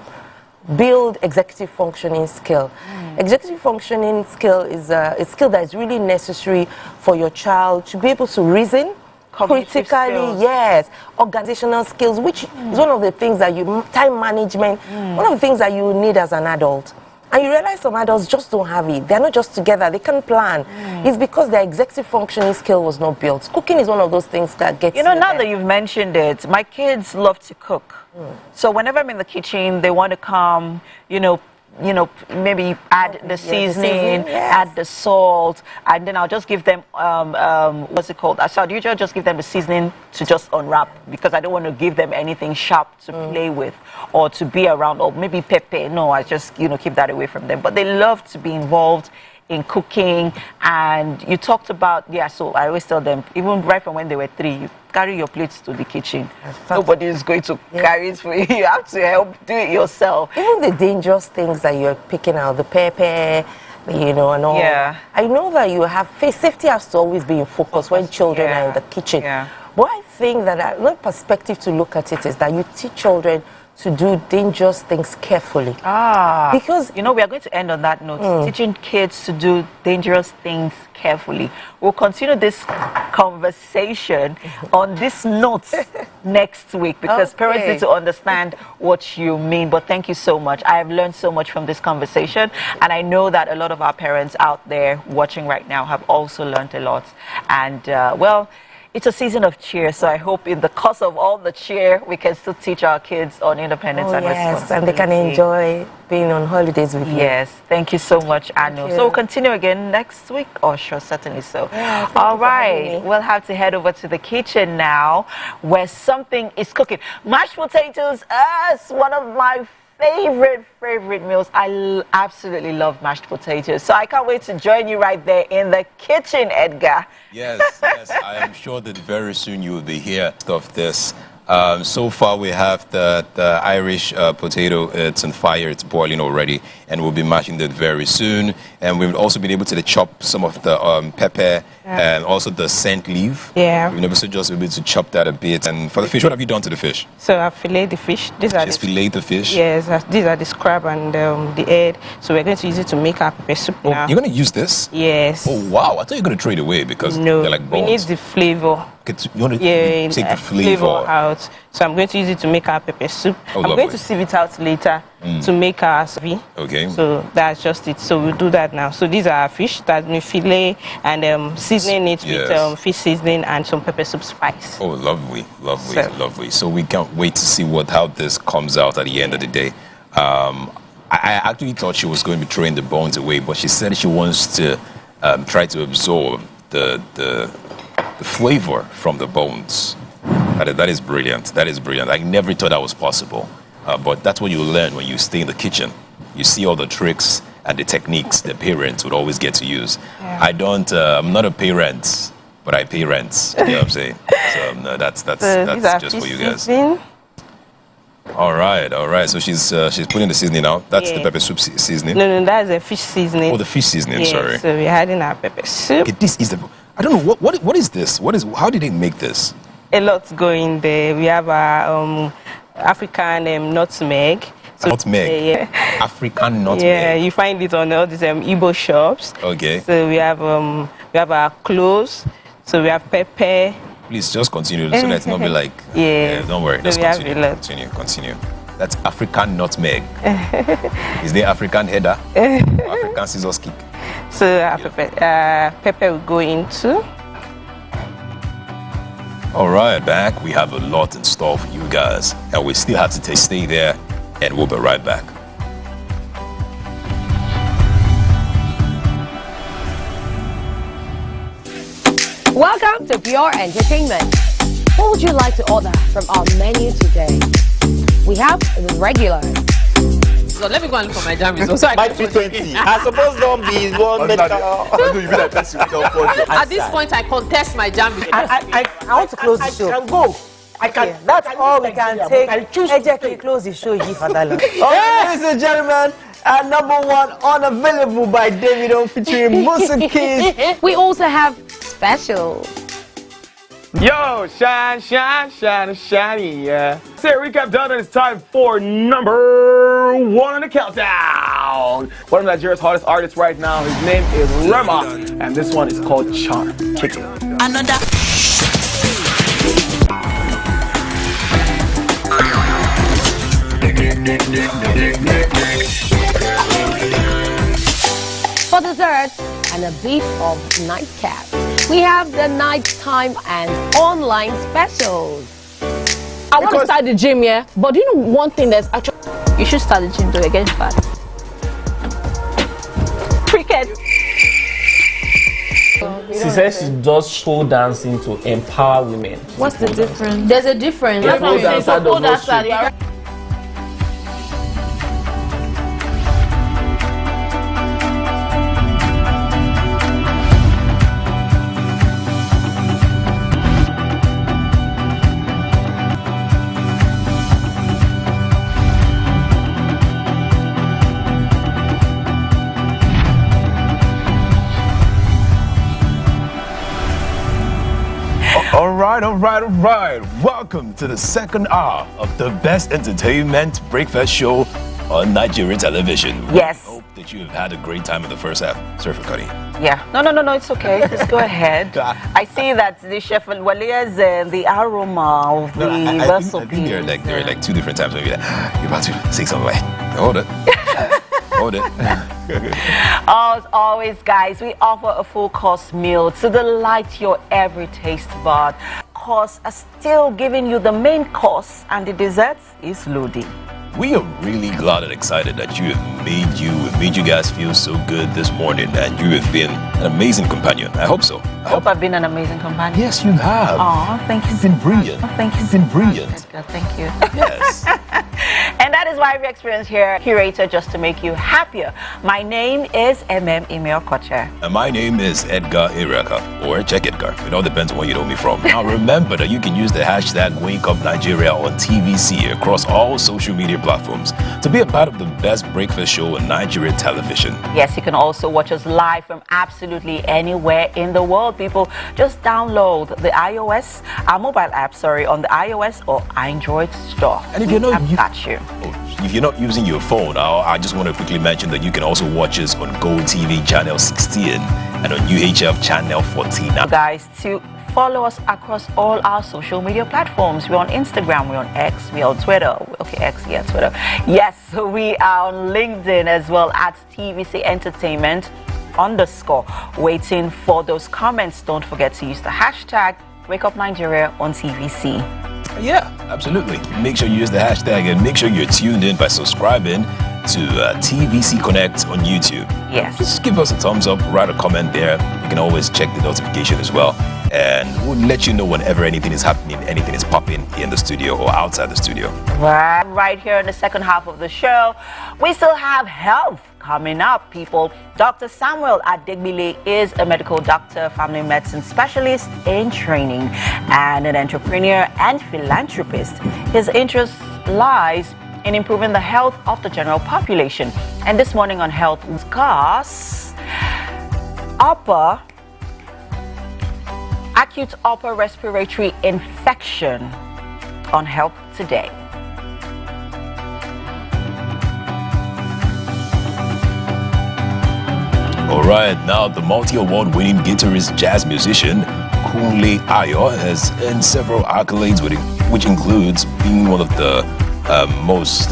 build executive functioning skill. Executive functioning skill is a skill that is really necessary for your child to be able to reason critically, yes, organizational skills, which is one of the things that time management, one of the things that you need as an adult. And you realize some adults just don't have it. They're not just together, they can't plan. It's because their executive functioning skill was not built. Cooking is one of those things that gets you know, now that you've mentioned it, my kids love to cook. So whenever I'm in the kitchen, they want to come, you know, you know, maybe add the seasoning, add the salt, and then I'll just give them, what's it called? So I'd usually just give them the seasoning to just unwrap, because I don't want to give them anything sharp to play with or to be around, or maybe pepper. No, I just, you know, keep that away from them. But they love to be involved in cooking. And you talked about, so I always tell them, even right from when they were 3, you carry your plates to the kitchen. Nobody is going to carry it for you. You have to help do it yourself. Even the dangerous things that you're picking out, the pepper, you know, and all. Yeah. I know that you have, safety has to always be in focus when children are in the kitchen. But I think that another perspective to look at it is that you teach children to do dangerous things carefully. Because, you know, we are going to end on that note, teaching kids to do dangerous things carefully. We'll continue this conversation on this note next week, because parents need to understand what you mean. But thank you so much. I have learned so much from this conversation, and I know that a lot of our parents out there watching right now have also learned a lot. And, well, it's a season of cheer, so I hope in the course of all the cheer, we can still teach our kids on independence and responsibility. And they can enjoy being on holidays with you. Yes, thank you so much, Anu. So we'll continue again next week. Oh, sure, certainly so. All right, we'll have to head over to the kitchen now, where something is cooking. Mashed potatoes is one of my favorite meals. I absolutely love mashed potatoes. So I can't wait to join you right there in the kitchen, Edgar. Yes, I am sure that very soon you will be here of this. So far we have the Irish potato. It's on fire, it's boiling already, and we'll be mashing that very soon. And we've also been able to chop some of the pepper and also the scent leaf. We've never just been able to chop that a bit. And for the fish, what have you done to the fish? So I've filleted the fish. Just fillet the fish? Yes, these are the scrab and the head. So we're going to use it to make our pepper soup now. You're going to use this? Yes. Oh, wow. I thought you were going to throw it away because they're like bones. We need the flavor. You want to take the flavor out. So I'm going to use it to make our pepper soup. I'm going to sieve it out later to make our savy. Okay. So that's just it. So we'll do that now. So these are our fish that we fillet and seasoning it with fish seasoning and some pepper soup spice. Oh, lovely. So we can't wait to see how this comes out at the end of the day. I actually thought she was going to be throwing the bones away, but she said she wants to try to absorb the flavor from the bones. That is brilliant. I never thought that was possible. But that's what you learn when you stay in the kitchen. You see all the tricks and the techniques that parents would always get to use. I'm not a parent, but I pay rent. You know what I'm saying? So no, that's just for you guys. All right. So she's putting the seasoning out. That's the pepper soup seasoning. No, that's the fish seasoning. Oh, the fish seasoning. Sorry. So we're adding our pepper soup. Okay, this is I don't know what is this? How did they make this? A lot's going there. We have our African nutmeg. So, nutmeg. African nutmeg. Yeah, you find it on all these Igbo shops. Okay. So we have our cloves. So we have pepper. Please just continue so that it's not be like. Don't worry. Just continue. That's African nutmeg. Is there African header? African scissors kick? So pepper will go into. All right, back. We have a lot in store for you guys, and we still have to stay there, and we'll be right back. Welcome to Pure Entertainment. What would you like to order from our menu today? We have the regulars. So let me go and look for my jam results. My 320. I suppose don't be one medical. At this point, I contest my jam results. I want to close the show. I can go. I can. That's all we can take. I choose to close the show. Ladies and gentlemen, number 1 unavailable by Davido featuring Musa Keys. We also have special. Yo, shine, yeah. Say recap done, and it's time for number 1 on the countdown. One of Nigeria's hottest artists right now, his name is Rema, and this one is called Charm. Kick it. Another. For dessert and a bit of nightcap, we have the nighttime and online specials. I want to start the gym, but do you know one thing that's actually... You should start the gym to get fat. She says she does show dancing to empower women. What's the difference? There's a difference. That's what I'm saying. Pole dancer. All right. Welcome to the second hour of the best entertainment breakfast show on Nigerian television. Yes. We hope that you have had a great time in the first half. Sorry for cutting. Yeah. No, it's okay. Just go ahead. I see that the chef Walia's the aroma of the I think they're like two different times. Maybe you're about to say something like, hold it. Hold it. As always, guys, we offer a full course meal to delight your every taste bud. Course are still giving you the main course, and the dessert is loading. We are really glad and excited that we've made you guys feel so good this morning, and you have been an amazing companion. I hope so. I hope I've been an amazing companion. Yes, you have. Oh, thank you. You've been brilliant. Oh, thank you. You've been brilliant. Edgar, thank you. Yes. And that is why we experience here, curator, just to make you happier. My name is Emil Koche. And my name is Edgar Ireka, or Check Edgar. It all depends on where you know me from. Now remember that you can use the hashtag WakeUpNigeria on TVC across all social media platforms to be a part of the best breakfast show on Nigerian television. Yes, you can also watch us live from absolutely anywhere in the world, people. Just download the our mobile app, on the iOS or Android store. And if you're not if you're not using your phone, I just want to quickly mention that you can also watch us on GOTV channel 16 and on UHF channel 14. Guys, to follow us across all our social media platforms. We're on Instagram, we're on X, we're on Twitter. Okay, X, yeah, Twitter. Yes, we are on LinkedIn as well at TVC Entertainment _ waiting for those comments. Don't forget to use the hashtag WakeUpNigeria on TVC. Yeah, absolutely. Make sure you use the hashtag and make sure you're tuned in by subscribing to TVC Connect on YouTube. Yes. Just give us a thumbs up, write a comment there. You can always check the notification as well. And we'll let you know whenever anything is happening, anything is popping in the studio or outside the studio. Right here in the second half of the show, we still have health coming up, people. Dr. Samuel Adegbile is a medical doctor, family medicine specialist in training, and an entrepreneur and philanthropist. His interest lies in improving the health of the general population. And this morning on Health, we discuss acute upper respiratory infection on Health Today. All right, now the multi-award-winning guitarist, jazz musician Kunle Ayo has earned several accolades, which includes being one of the most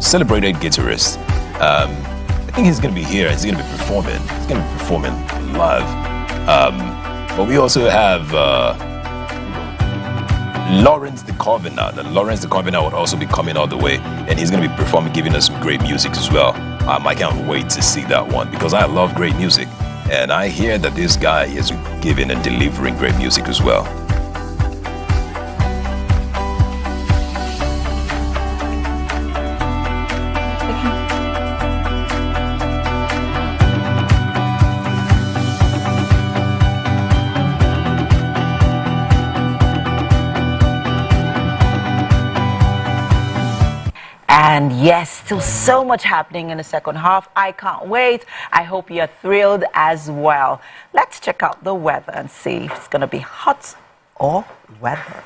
celebrated guitarists. I think he's going to be here. He's going to be performing. He's going to be performing live. But we also have Lawrence the Covenant. Lawrence the Covenant would also be coming all the way, and he's going to be performing, giving us some great music as well. I can't wait to see that one because I love great music, and I hear that this guy is giving and delivering great music as well. And yes, still so much happening in the second half. I can't wait. I hope you're thrilled as well. Let's check out the weather and see if it's going to be hot or weather.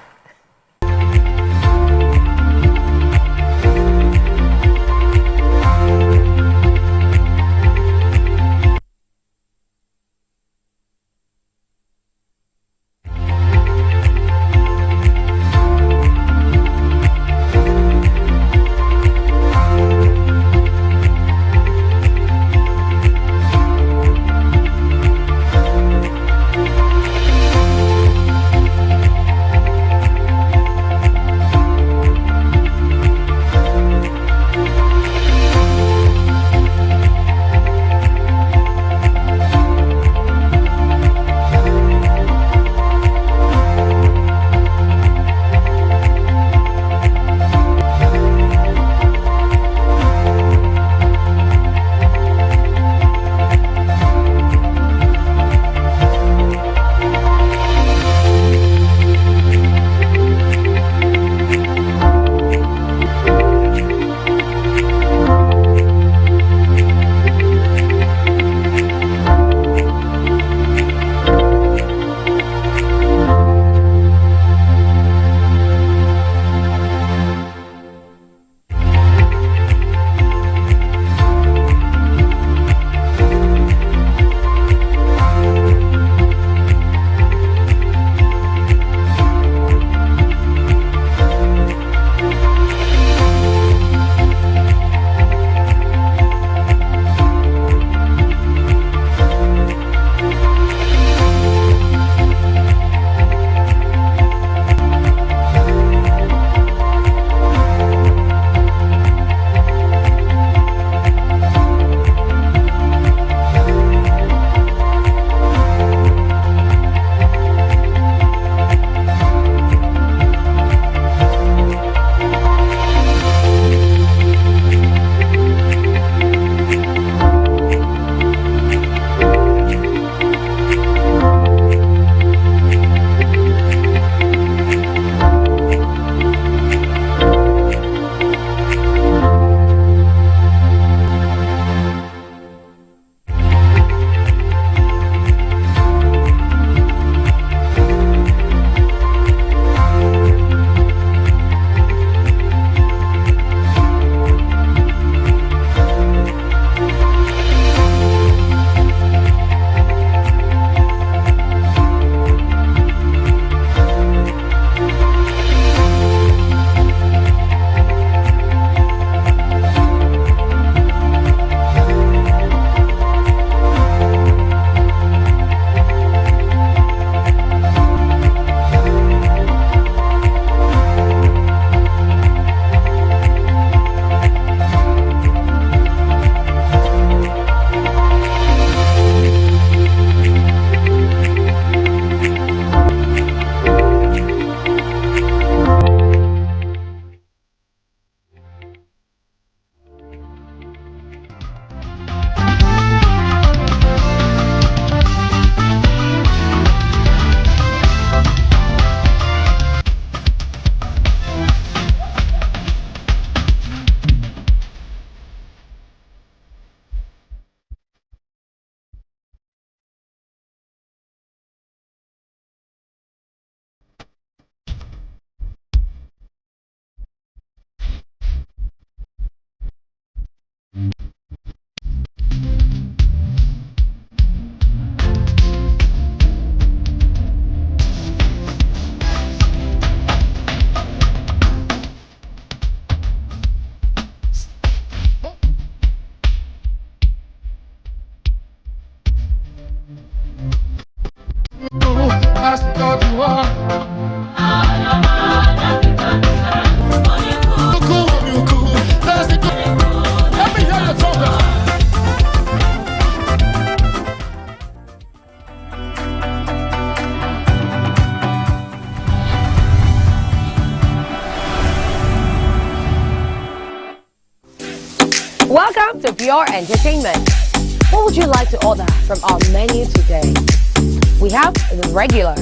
Welcome to Pure Entertainment. What would you like to order from our menu today? We have the regulars.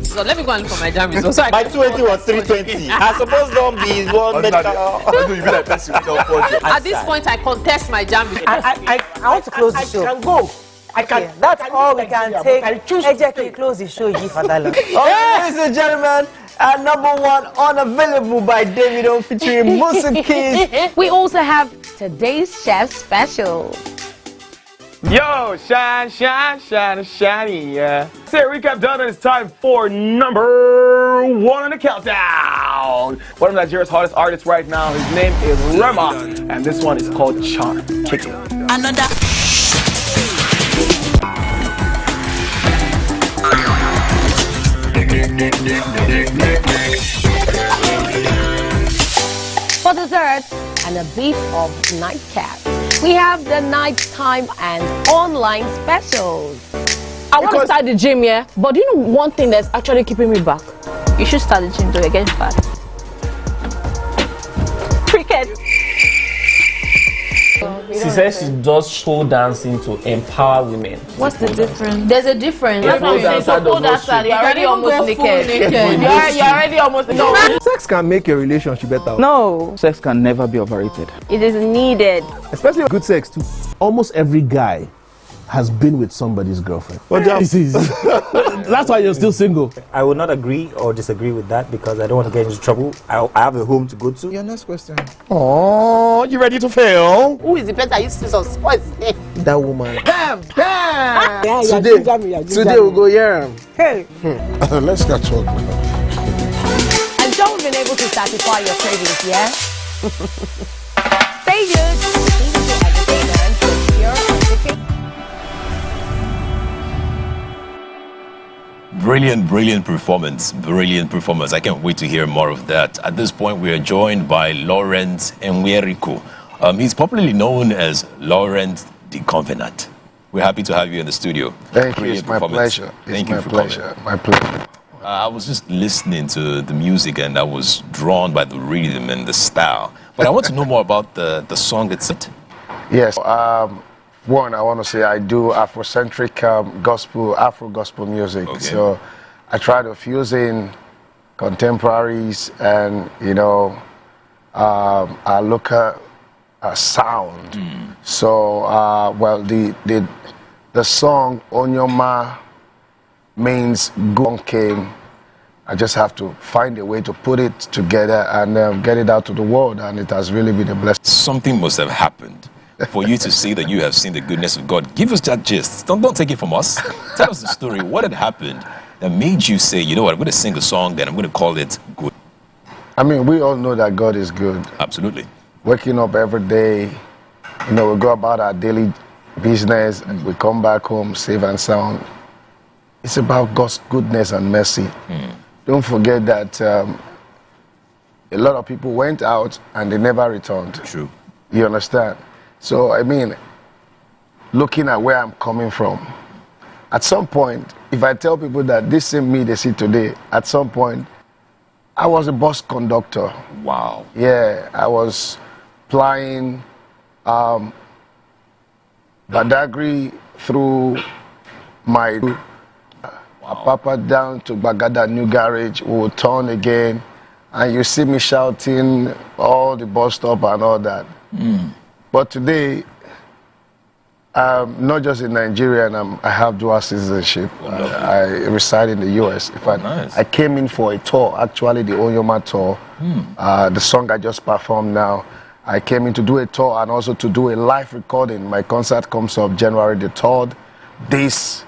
So let me go and look for my jam results. My 20 was 320. I suppose don't be one medical. At this point, I contest my jam results. I want to close the show. I can go. I can. That's all we can take. I choose Ejeki, close the show. Father. Ladies and gentlemen, number one, Unavailable by Davido featuring Musa Keys. We also have today's chef special. Yo, shine, shine, shine, shiny, yeah. Say recap done, and it's time for number one on the countdown. One of Nigeria's hottest artists right now, his name is Rema, and this one is called Charm. Kick it. Another. For dessert and a bit of nightcap, we have the nighttime and online specials. I want to start the gym, yeah, but do you know one thing that's actually keeping me back? You should start the gym, though. You're getting fat. Cricket. She says she does pole dancing to empower women. What's the difference? There's a difference. That's what I'm saying. So pole dancer, You're already almost naked. You're already almost naked. No. Sex can make your relationship better. No. Sex can never be overrated. It is needed. Especially good sex too. Almost every guy has been with somebody's girlfriend. That's why you're still single. I would not agree or disagree with that because I don't want to get into trouble. I have a home to go to. Your next question. Oh, you ready to fail? Who is the person that used to sus? What is his name? That woman. Damn! Today we'll go here. Hey! Let's get talk now. And John been able to satisfy your cravings, yeah? Stay good. TVC Entertainment with Pure Entertainment. Brilliant performance. I can't wait to hear more of that. At this point, we are joined by Lawrence Enweriku. He's popularly known as Lawrence the Covenant. We're happy to have you in the studio. Thank you. It's my pleasure. Thank you for coming. My pleasure. I was just listening to the music and I was drawn by the rhythm and the style. But I want to know more about the song itself. Yes. One, I want to say I do Afrocentric Afro gospel music. Okay. So I try to fuse in contemporaries and, I look at sound. So, well, the song Onyoma means God came. I just have to find a way to put it together and get it out to the world, and it has really been a blessing. Something must have happened for you to say that you have seen the goodness of God. Give us that gist. Don't take it from us. Tell us the story. What had happened that made you say, you know what, I'm going to sing a song that I'm going to call it good? I mean, we all know that God is good. Absolutely. Waking up every day, we go about our daily business, and we come back home safe and sound. It's about God's goodness and mercy. Don't forget that a lot of people went out and they never returned. True. You understand? So, I mean, looking at where I'm coming from, at some point, if I tell people that this same me they see today, at some point, I was a bus conductor. Wow. Yeah, I was flying Badagry through my Papa down to Bagada New Garage. We will turn again, and you see me shouting all the bus stop and all that. But today, not just in Nigeria, and I have dual citizenship. I reside in the U.S. In fact, nice. I came in for a tour, actually the Onyoma tour, the song I just performed now. I came in to do a tour and also to do a live recording. My concert comes up January the 3rd, this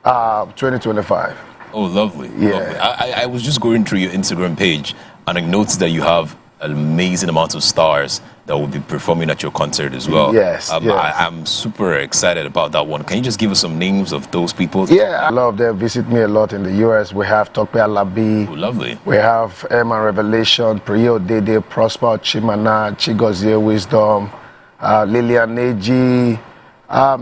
2025. Oh, lovely. Yeah. Lovely. I was just going through your Instagram page and I noticed that you have an amazing amount of stars that will be performing at your concert as well. Yes, yes. I'm super excited about that one. Can you just give us some names of those people? Yeah, I love them. Visit me a lot in the US. We have Tope Alabi. Oh, lovely. We have Emma Revelation, Priyo Dede, Prosper Chimana, Chigozie Wisdom, Lillian Neji.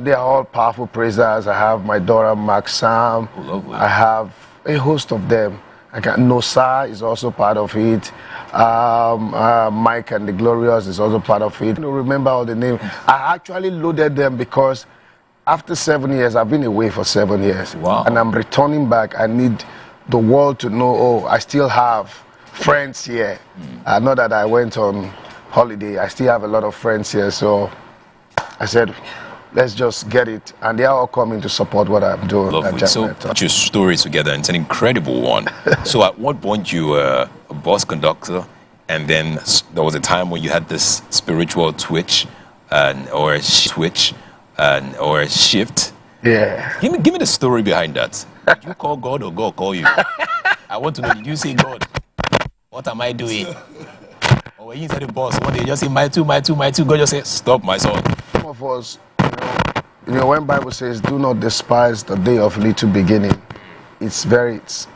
They are all powerful praisers. I have my daughter Maxam. Oh, lovely. I have a host of them. I got Nosa is also part of it. Mike and the Glorious is also part of it. I don't remember all the names. I actually loaded them because after 7 years, I've been away for 7 years. Wow. And I'm returning back. I need the world to know, oh, I still have friends here. Not that I went on holiday. I still have a lot of friends here. So I said, let's just get it. And they are all coming to support what I'm doing. Lovely. So put your story together. It's an incredible one. So at what point you were a bus conductor, and then there was a time when you had this spiritual twitch or a switch or a shift. Yeah. Give me the story behind that. Did you call God or God call you? I want to know, did you say, God, what am I doing? Or when you said the boss, one day you just say, my two, God just say, stop, my son. Some of us, you know, when Bible says, do not despise the day of little beginning, it's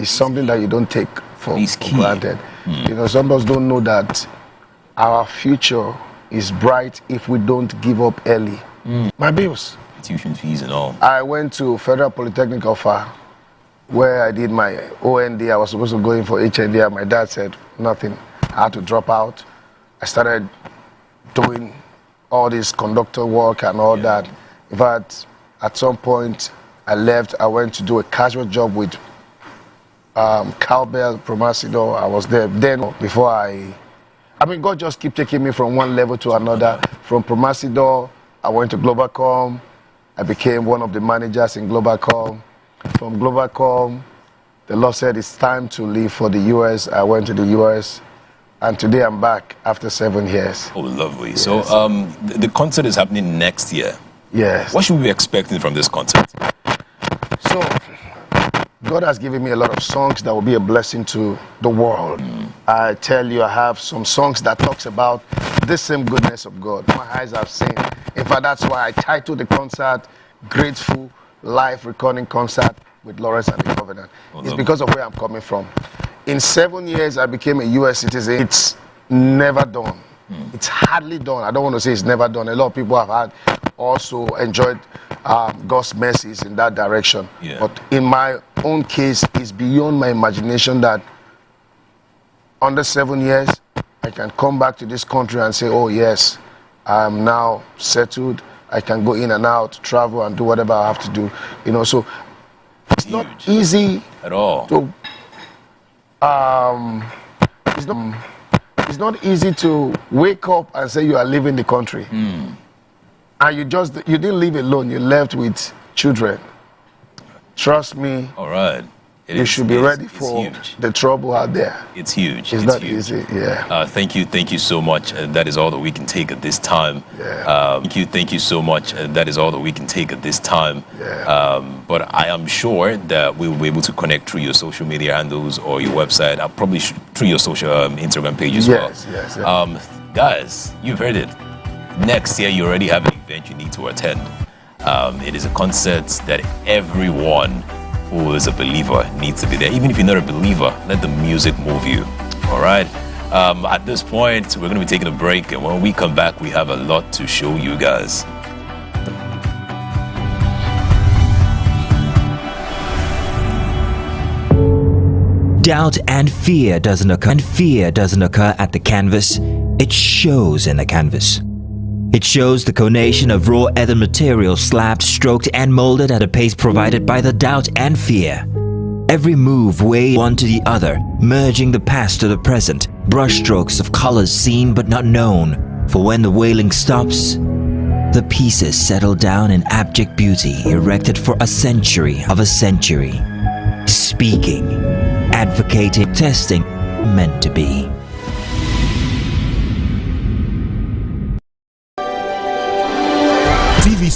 something that you don't take for granted. You know, some of us don't know that our future is bright if we don't give up early. My bills. Tuition fees and all. I went to Federal Polytechnic Offer, where I did my OND. I was supposed to go in for HND, and my dad said nothing. I had to drop out. I started doing all this conductor work and all that. In fact, at some point, I left. I went to do a casual job with Cowbell, Promotional. I was there then before I mean, God just keep taking me from one level to another. From Promotional, I went to Globalcom. I became one of the managers in Globalcom. From Globalcom, the Lord said it's time to leave for the US. I went to the US, and today I'm back after 7 years. Oh, lovely. Yes. So the concert is happening next year. Yes. What should we be expecting from this concert? So, God has given me a lot of songs that will be a blessing to the world. I tell you, I have some songs that talks about the same goodness of God. My eyes have seen. In fact, that's why I titled the concert Grateful Live Recording Concert with Lawrence and the Covenant. It's because of where I'm coming from. In 7 years, I became a U.S. citizen. It's never done. It's hardly done. I don't want to say it's never done. A lot of people have had also enjoyed God's mercies in that direction. Yeah. But in my own case, it's beyond my imagination that under 7 years, I can come back to this country and say, oh yes, I'm now settled. I can go in and out, travel and do whatever I have to do. You know, so it's not easy at all. It's not easy to wake up and say you are leaving the country. And you didn't leave alone, you left with children. Trust me. All right. You should be ready for the trouble out there. It's huge. It's not easy, yeah. Thank you so much. That is all that we can take at this time. Yeah. Thank you so much. That is all that we can take at this time. Yeah. But I am sure that we will be able to connect through your social media handles or your website. I'll probably through your social Instagram page as well. Yes. Guys, you've heard it. Next year, you already have an event you need to attend. It is a concert that everyone who is a believer needs to be there. Even if you're not a believer, let the music move you. All right? At this point, we're going to be taking a break, and when we come back, we have a lot to show you guys. Doubt and fear doesn't occur. And fear doesn't occur at the canvas. It shows in the canvas. It shows the conation of raw ether material slabbed, stroked, and molded at a pace provided by the doubt and fear. Every move weighed one to the other, merging the past to the present, brushstrokes of colors seen but not known. For when the wailing stops, the pieces settle down in abject beauty, erected for a century of a century. Speaking, advocating, testing, meant to be.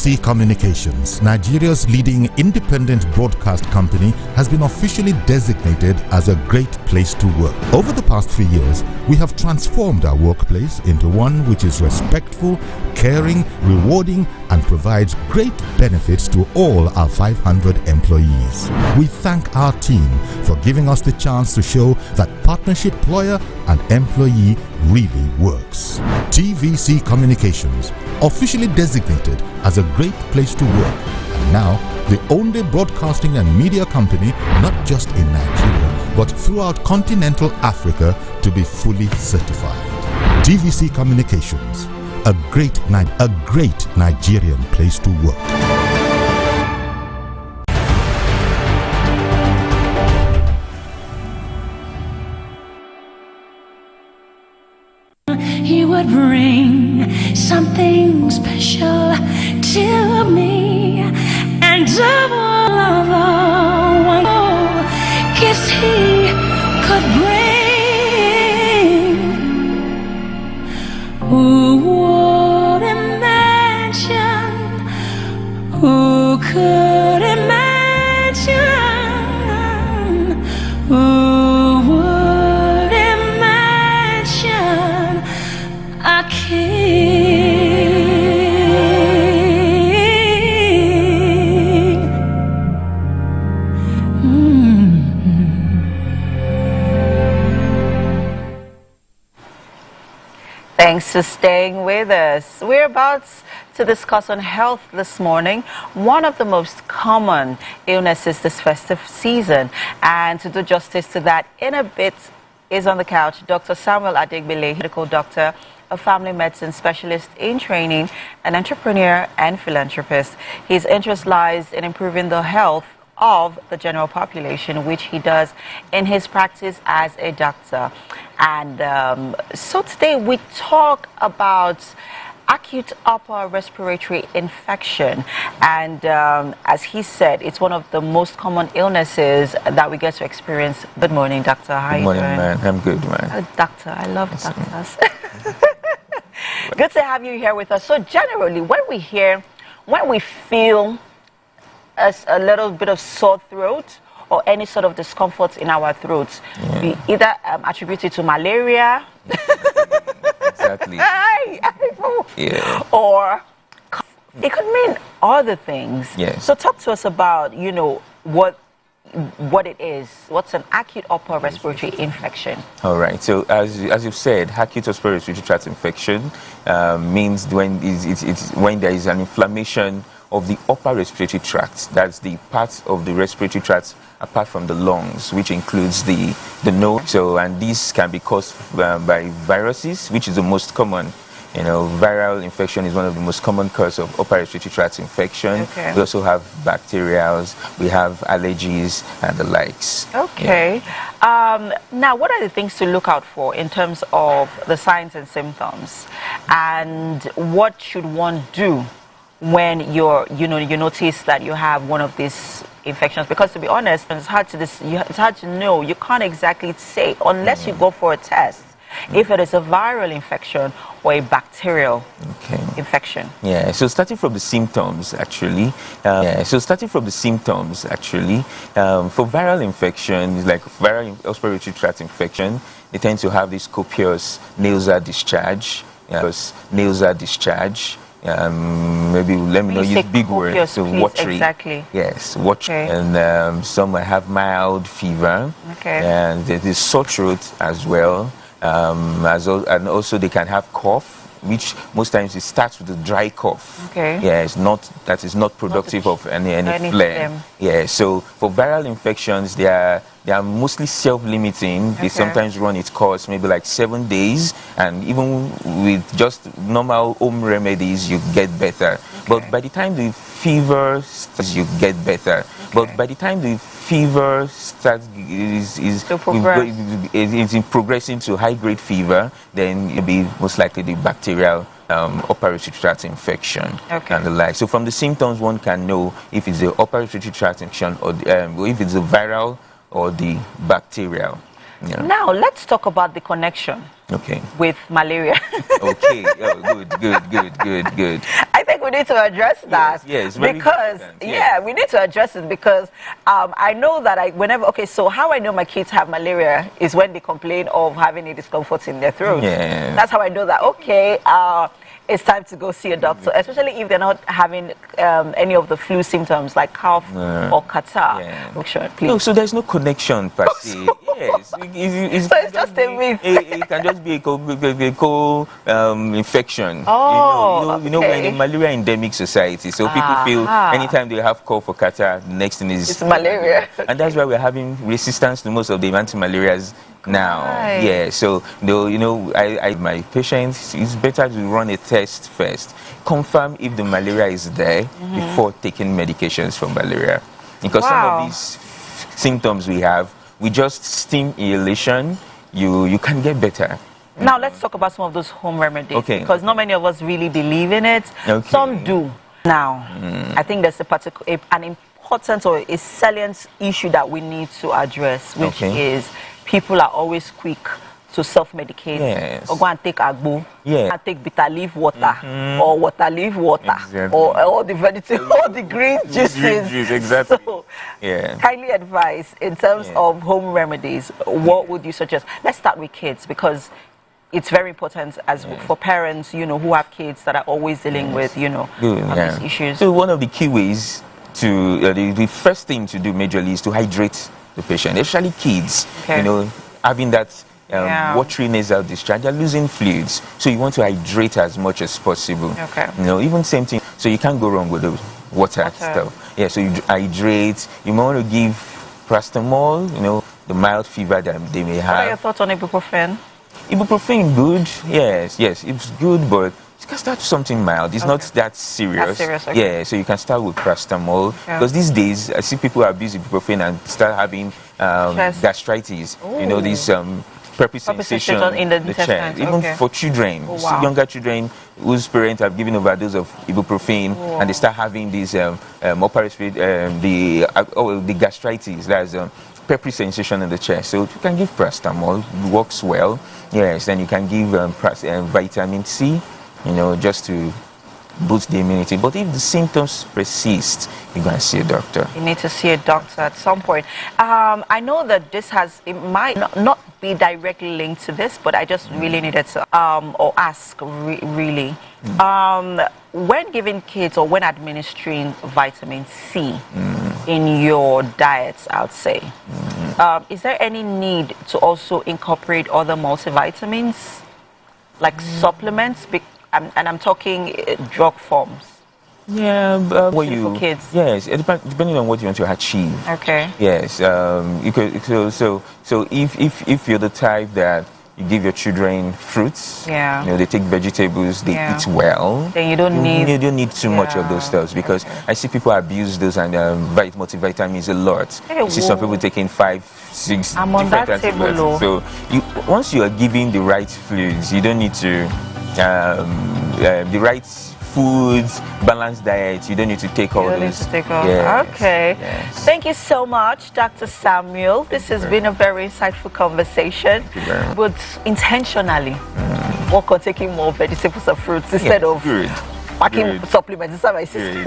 TVC Communications, Nigeria's leading independent broadcast company, has been officially designated as a great place to work. Over the past 3 years, we have transformed our workplace into one which is respectful, caring, rewarding, and provides great benefits to all our 500 employees. We thank our team for giving us the chance to show that partnership employer and employee really works. TVC Communications, officially designated as a great place to work, and now the only broadcasting and media company not just in Nigeria but throughout continental Africa to be fully certified. TVC Communications, a great Nigerian place to work. You would bring something special to me, and double of all gifts he could bring. Who would imagine? Who could imagine? Who would imagine a king? Thanks for staying with us. We're about to discuss on health this morning, one of the most common illnesses this festive season. And to do justice to that in a bit is on the couch Dr. Samuel Adegbile, medical doctor, a family medicine specialist in training, an entrepreneur and philanthropist. His interest lies in improving the health of the general population, which he does in his practice as a doctor. And so today we talk about acute upper respiratory infection, and as he said, it's one of the most common illnesses that we get to experience. Good morning, doctor. How are you doing? Good morning, man. I'm good, man. Oh, doctor, I love doctors. Good to have you here with us. So generally, when we feel a little bit of sore throat or any sort of discomfort in our throats, we either attribute it to malaria, exactly, or it could mean other things. Yes. So talk to us about, what it is. What's an acute upper respiratory infection? All right. So as you've said, acute upper respiratory tract infection means when it's when there is an inflammation of the upper respiratory tract. That's the part of the respiratory tract apart from the lungs, which includes the nose. So, and this can be caused by viruses, which is the most common. Viral infection is one of the most common causes of upper respiratory tract infection. Okay. We also have bacterials, we have allergies, and the likes. Okay. Now, what are the things to look out for in terms of the signs and symptoms, and what should one do when you notice that you have one of these infections? Because to be honest, it's hard to know. You can't exactly say unless you go for a test if it is a viral infection or a bacterial infection. Yeah, so starting from the symptoms, actually. For viral infections, like viral respiratory tract infection, they tend to have this copious nasal discharge. Maybe let me know, use big words. So watery. Exactly. Yes, watery. Okay. And some might have mild fever. Okay. And there is sore throat as well. And also they can have cough, which most times it starts with a dry cough. Okay. Yeah, that is not productive of any phlegm. Yeah. So for viral infections, they are mostly self-limiting. They sometimes run its course maybe like 7 days, and even with just normal home remedies, you get better. But by the time the fever starts, you get better. But by the time the fever starts is progressing to high-grade fever, then it'll be most likely the bacterial upper respiratory tract infection and the like. So from the symptoms, one can know if it's the upper respiratory tract infection or if it's the viral or the bacterial. Now let's talk about the connection with malaria. Okay. Oh, good. I think we need to address that. Yes, because we need to address it because I know that so how I know my kids have malaria is when they complain of having a discomfort in their throat. Yeah. That's how I know that, it's time to go see a doctor, especially if they're not having any of the flu symptoms like cough or catarrh. Please. No, so there's no connection per se. Yes. So it's just a myth. It can just be a cold infection. Oh, you know, we're in a malaria endemic society, so people feel anytime they have cough or catarrh, the next thing is malaria. And that's why we're having resistance to most of the anti-malarials now. Right. Yeah, so I my patients, it's better to run a test first, confirm if the malaria is there before taking medications for malaria, because some of these symptoms we have, we just steam inhalation, you can get better. Now let's talk about some of those home remedies, because not many of us really believe in it. Some do. Now, I think there's an important or a salient issue that we need to address, which is people are always quick to self-medicate or go and take agbo and take bitter leaf water or water leaf water or all the vegetables, all the green juices. Exactly. So, kindly advise in terms of home remedies, what would you suggest? Let's start with kids, because it's very important for parents, who have kids that are always dealing with, these issues. So one of the key ways to, the first thing to do majorly is to hydrate the patient, especially kids, having that watery nasal discharge, they're losing fluids. So you want to hydrate as much as possible. Even same thing. So you can't go wrong with the water stuff. Yeah, so you hydrate. You might want to give paracetamol, the mild fever that they may have. What are your thoughts on ibuprofen? Ibuprofen, good. Yes, it's good, but you can start with something mild. It's not that serious. Yeah, so you can start with paracetamol. Because these days, I see people abuse ibuprofen and start having gastritis. These purple sensation in the chest. Even for children, younger children whose parents have given overdose of ibuprofen and they start having these upper respiratory, the gastritis. That's peppery sensation in the chest. So you can give paracetamol, it works well. Yes, then you can give vitamin C, just to boost the immunity. But if the symptoms persist, you're going to see a doctor. You need to see a doctor at some point. I know that it might not be directly linked to this, but I just really needed to ask really. When giving kids or when administering vitamin C in your diets, I would say, is there any need to also incorporate other multivitamins, like supplements? And I'm talking drug forms. Yeah, for kids. Yes, depending on what you want to achieve. Okay. Yes, you could. So if you're the type that you give your children fruits, they take vegetables, they eat well, then you don't need too much of those stuff, because I see people abuse those and multivitamins a lot. You see some people taking 5, 6 different antibiotics. So once you are giving the right fluids, you don't need to the right foods, balanced diet. You don't need to take all those. Okay. Yes. Thank you so much, Dr. Samuel. This has been a very insightful conversation. But intentionally work on taking more vegetables and fruits instead of packing supplements. Is that my sister?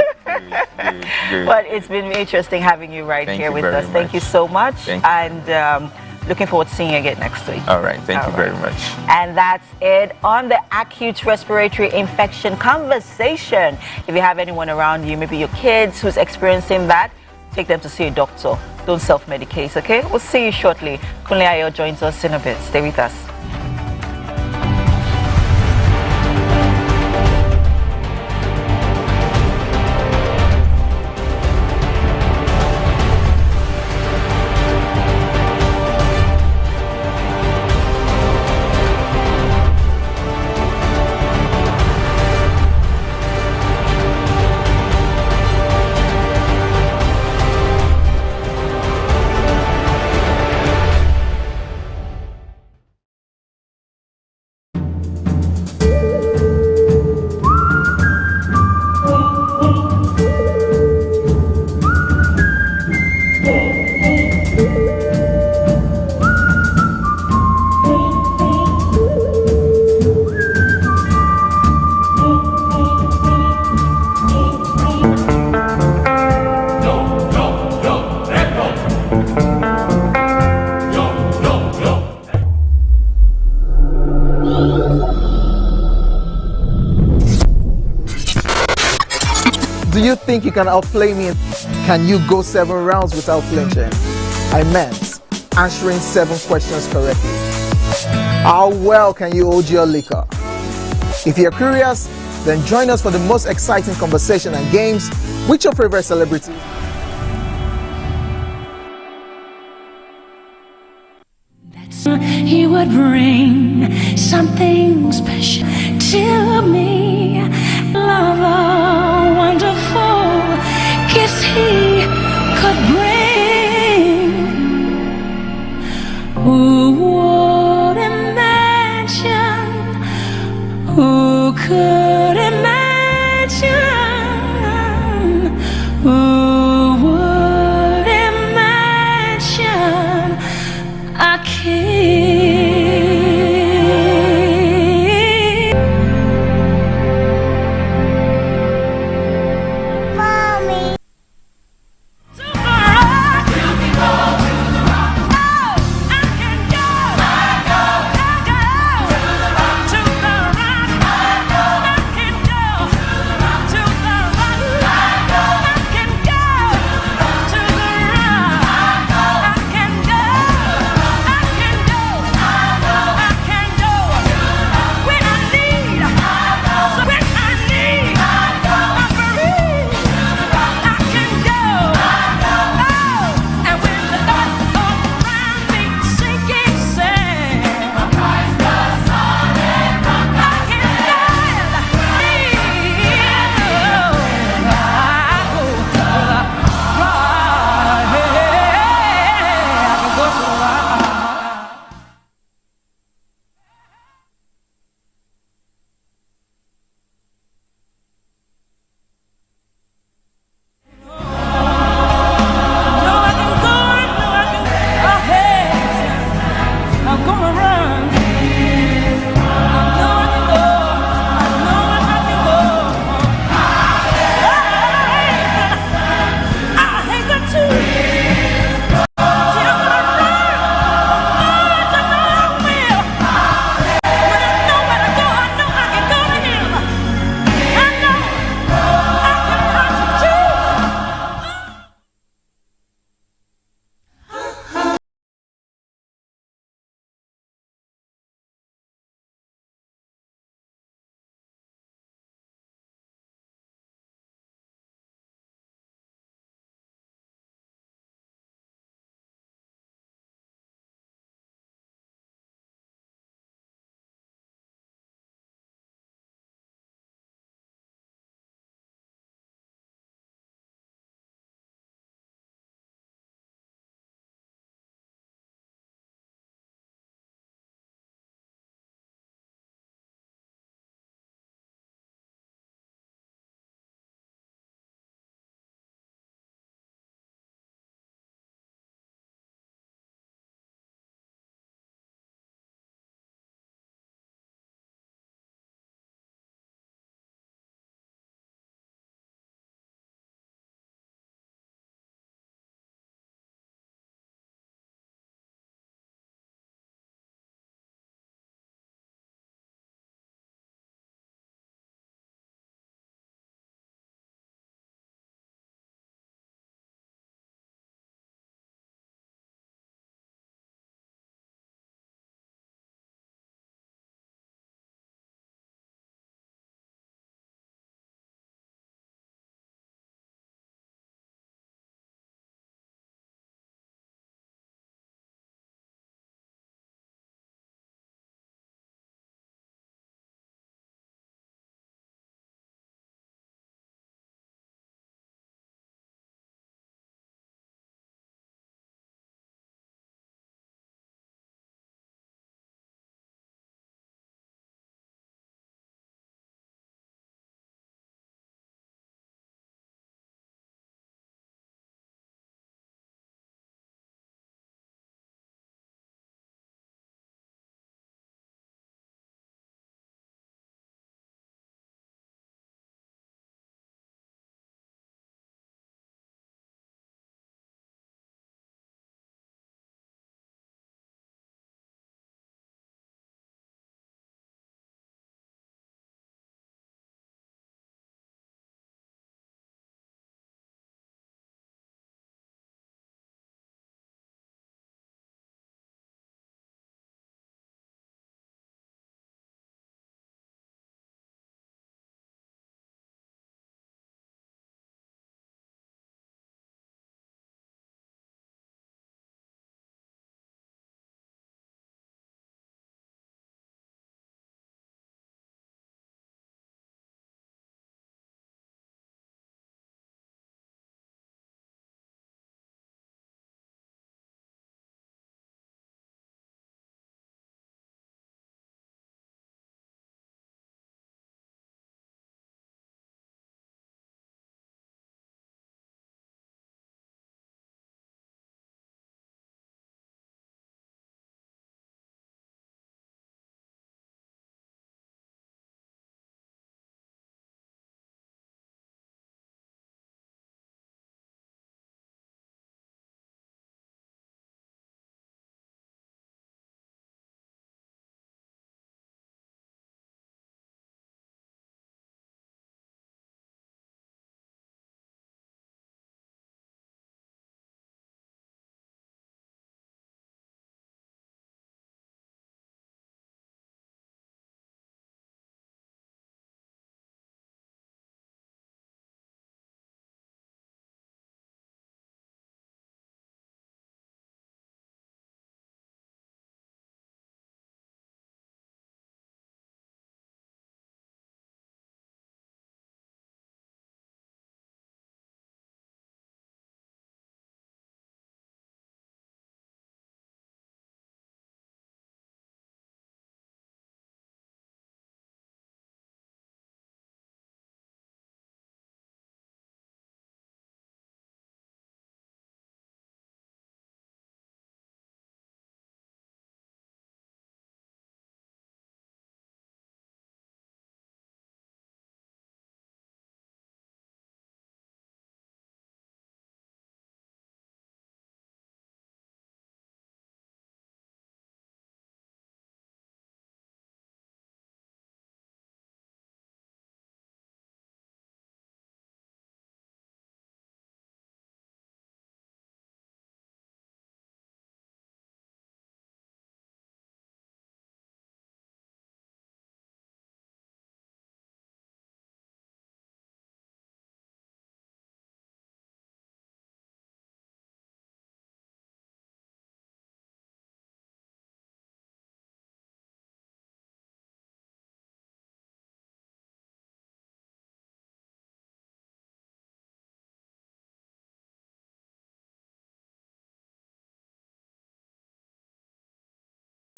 But it's been interesting having you here with us. Thank you so much. And looking forward to seeing you again next week. All right. Thank you very much. And that's it on the acute respiratory infection conversation. If you have anyone around you, maybe your kids who's experiencing that, take them to see a doctor. Don't self-medicate, okay? We'll see you shortly. Kunle Ayo joins us in a bit. Stay with us. Do you think you can outplay me? Can you go 7 rounds without flinching? I meant answering 7 questions correctly. How well can you hold your liquor? If you're curious, then join us for the most exciting conversation and games with your favorite celebrities. He would bring something special to me. Love, a wonderful gifts he could bring. Who would imagine? Who could imagine? Who would imagine a king?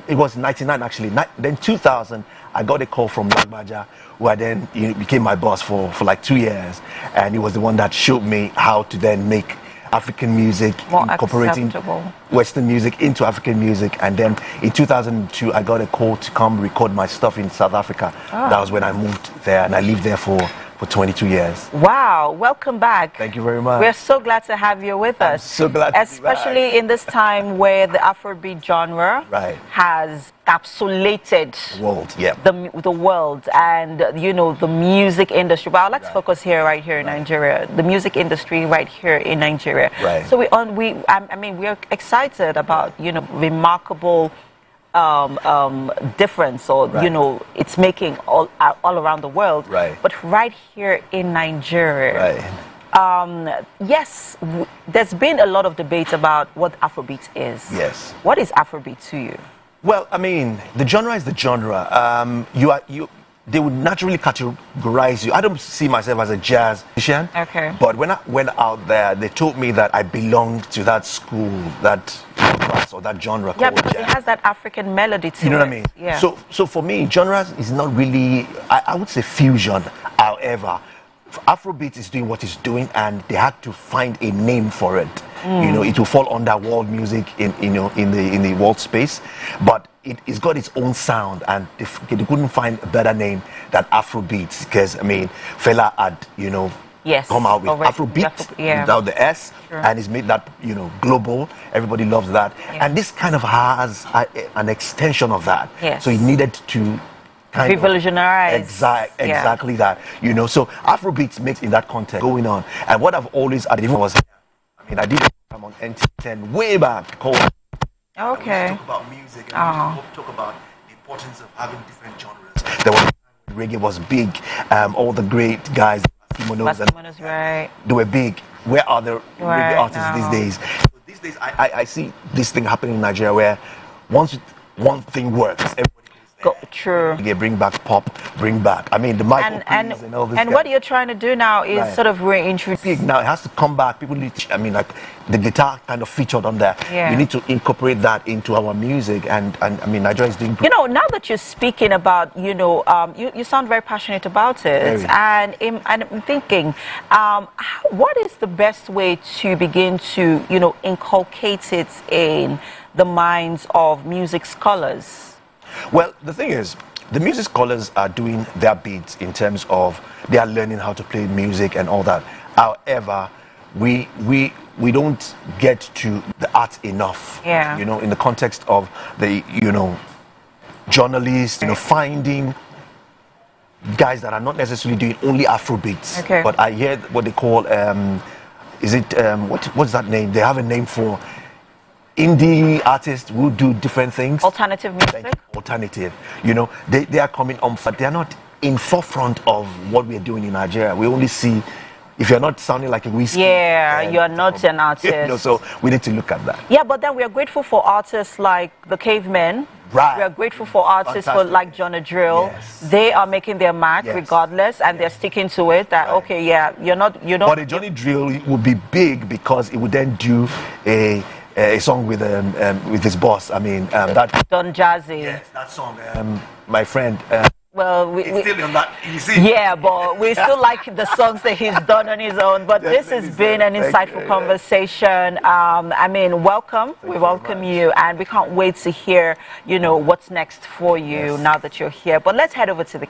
It was 99 actually. Then 2000, I got a call from Lagbaja, who I then became my boss for like 2 years, and he was the one that showed me how to then make African music, more incorporating acceptable Western music into African music. And then in 2002, I got a call to come record my stuff in South Africa. That was when I moved there, and I lived there for 22 years. Wow, welcome back. Thank you very much. We're so glad to have you with us. So glad to especially be back. In this time where the Afrobeat genre has encapsulated the world and the music industry. But I'd like to focus right here in Nigeria, the music industry right here in Nigeria. So we're excited about remarkable difference, or it's making all around the world, but right here in Nigeria, yes, there's been a lot of debate about what Afrobeat is. Yes. What is Afrobeat to you? Well, I mean, the genre is the genre. They would naturally categorize you. I don't see myself as a jazz musician. Okay. But when I went out there, they told me that I belonged to that school, that class, or that genre called because jazz. it has that African melody to it. You know what I mean? Yeah. So for me, genre is not really, I would say fusion. However, Afrobeat is doing what it's doing, and they had to find a name for it. It will fall under world music in the world space, but it's got its own sound, and they couldn't find a better name than Afrobeat, because I mean, fella had come out with Afrobeat without the S, and it's made that global. Everybody loves that, and this kind of has an extension of that. So it needed to revolutionize exactly that. So Afrobeats makes in that context going on, and what I've always I did a program on NT10 way back called talk about music and talk about the importance of having different genres. There was reggae was big, all the great guys, they were big. Where are the reggae artists these days? So these days I see this thing happening in Nigeria where once one thing works, everybody true. Bring back pop, bring back. I mean, the Michael Queens and all this. And what you're trying to do now is sort of reintroduce. Now it has to come back. People need to, I mean, like the guitar kind of featured on there. We need to incorporate that into our music, and I mean, Nigeria is doing. Now that you're speaking about, you sound very passionate about it, and I'm thinking, what is the best way to begin to, inculcate it in the minds of music scholars? Well, the thing is, the music scholars are doing their bits in terms of they are learning how to play music and all that. However, we don't get to the art enough. In the context of the journalists, finding guys that are not necessarily doing only Afrobeats. But I hear what they call what's that name? They have a name for indie artists who do different things. Alternative music. Alternative. They are coming on, but they are not in forefront of what we are doing in Nigeria. We only see, if you're not sounding like a whiskey. You are not an artist. So we need to look at that. Yeah, but then we are grateful for artists like the Cavemen. We are grateful for artists like Jonah Drill. They are making their mark regardless, and they're sticking to it. That you're not. But a Johnny Drill would be big because it would then do a song with his boss. I mean, that Don Jazzy. Yes, that song. My friend. Well, it's still on that. You see. Yeah, but we still like the songs that he's done on his own. But this has been an insightful conversation. I mean, welcome. We welcome you, and we can't wait to hear, what's next for you now that you're here. But let's head over to the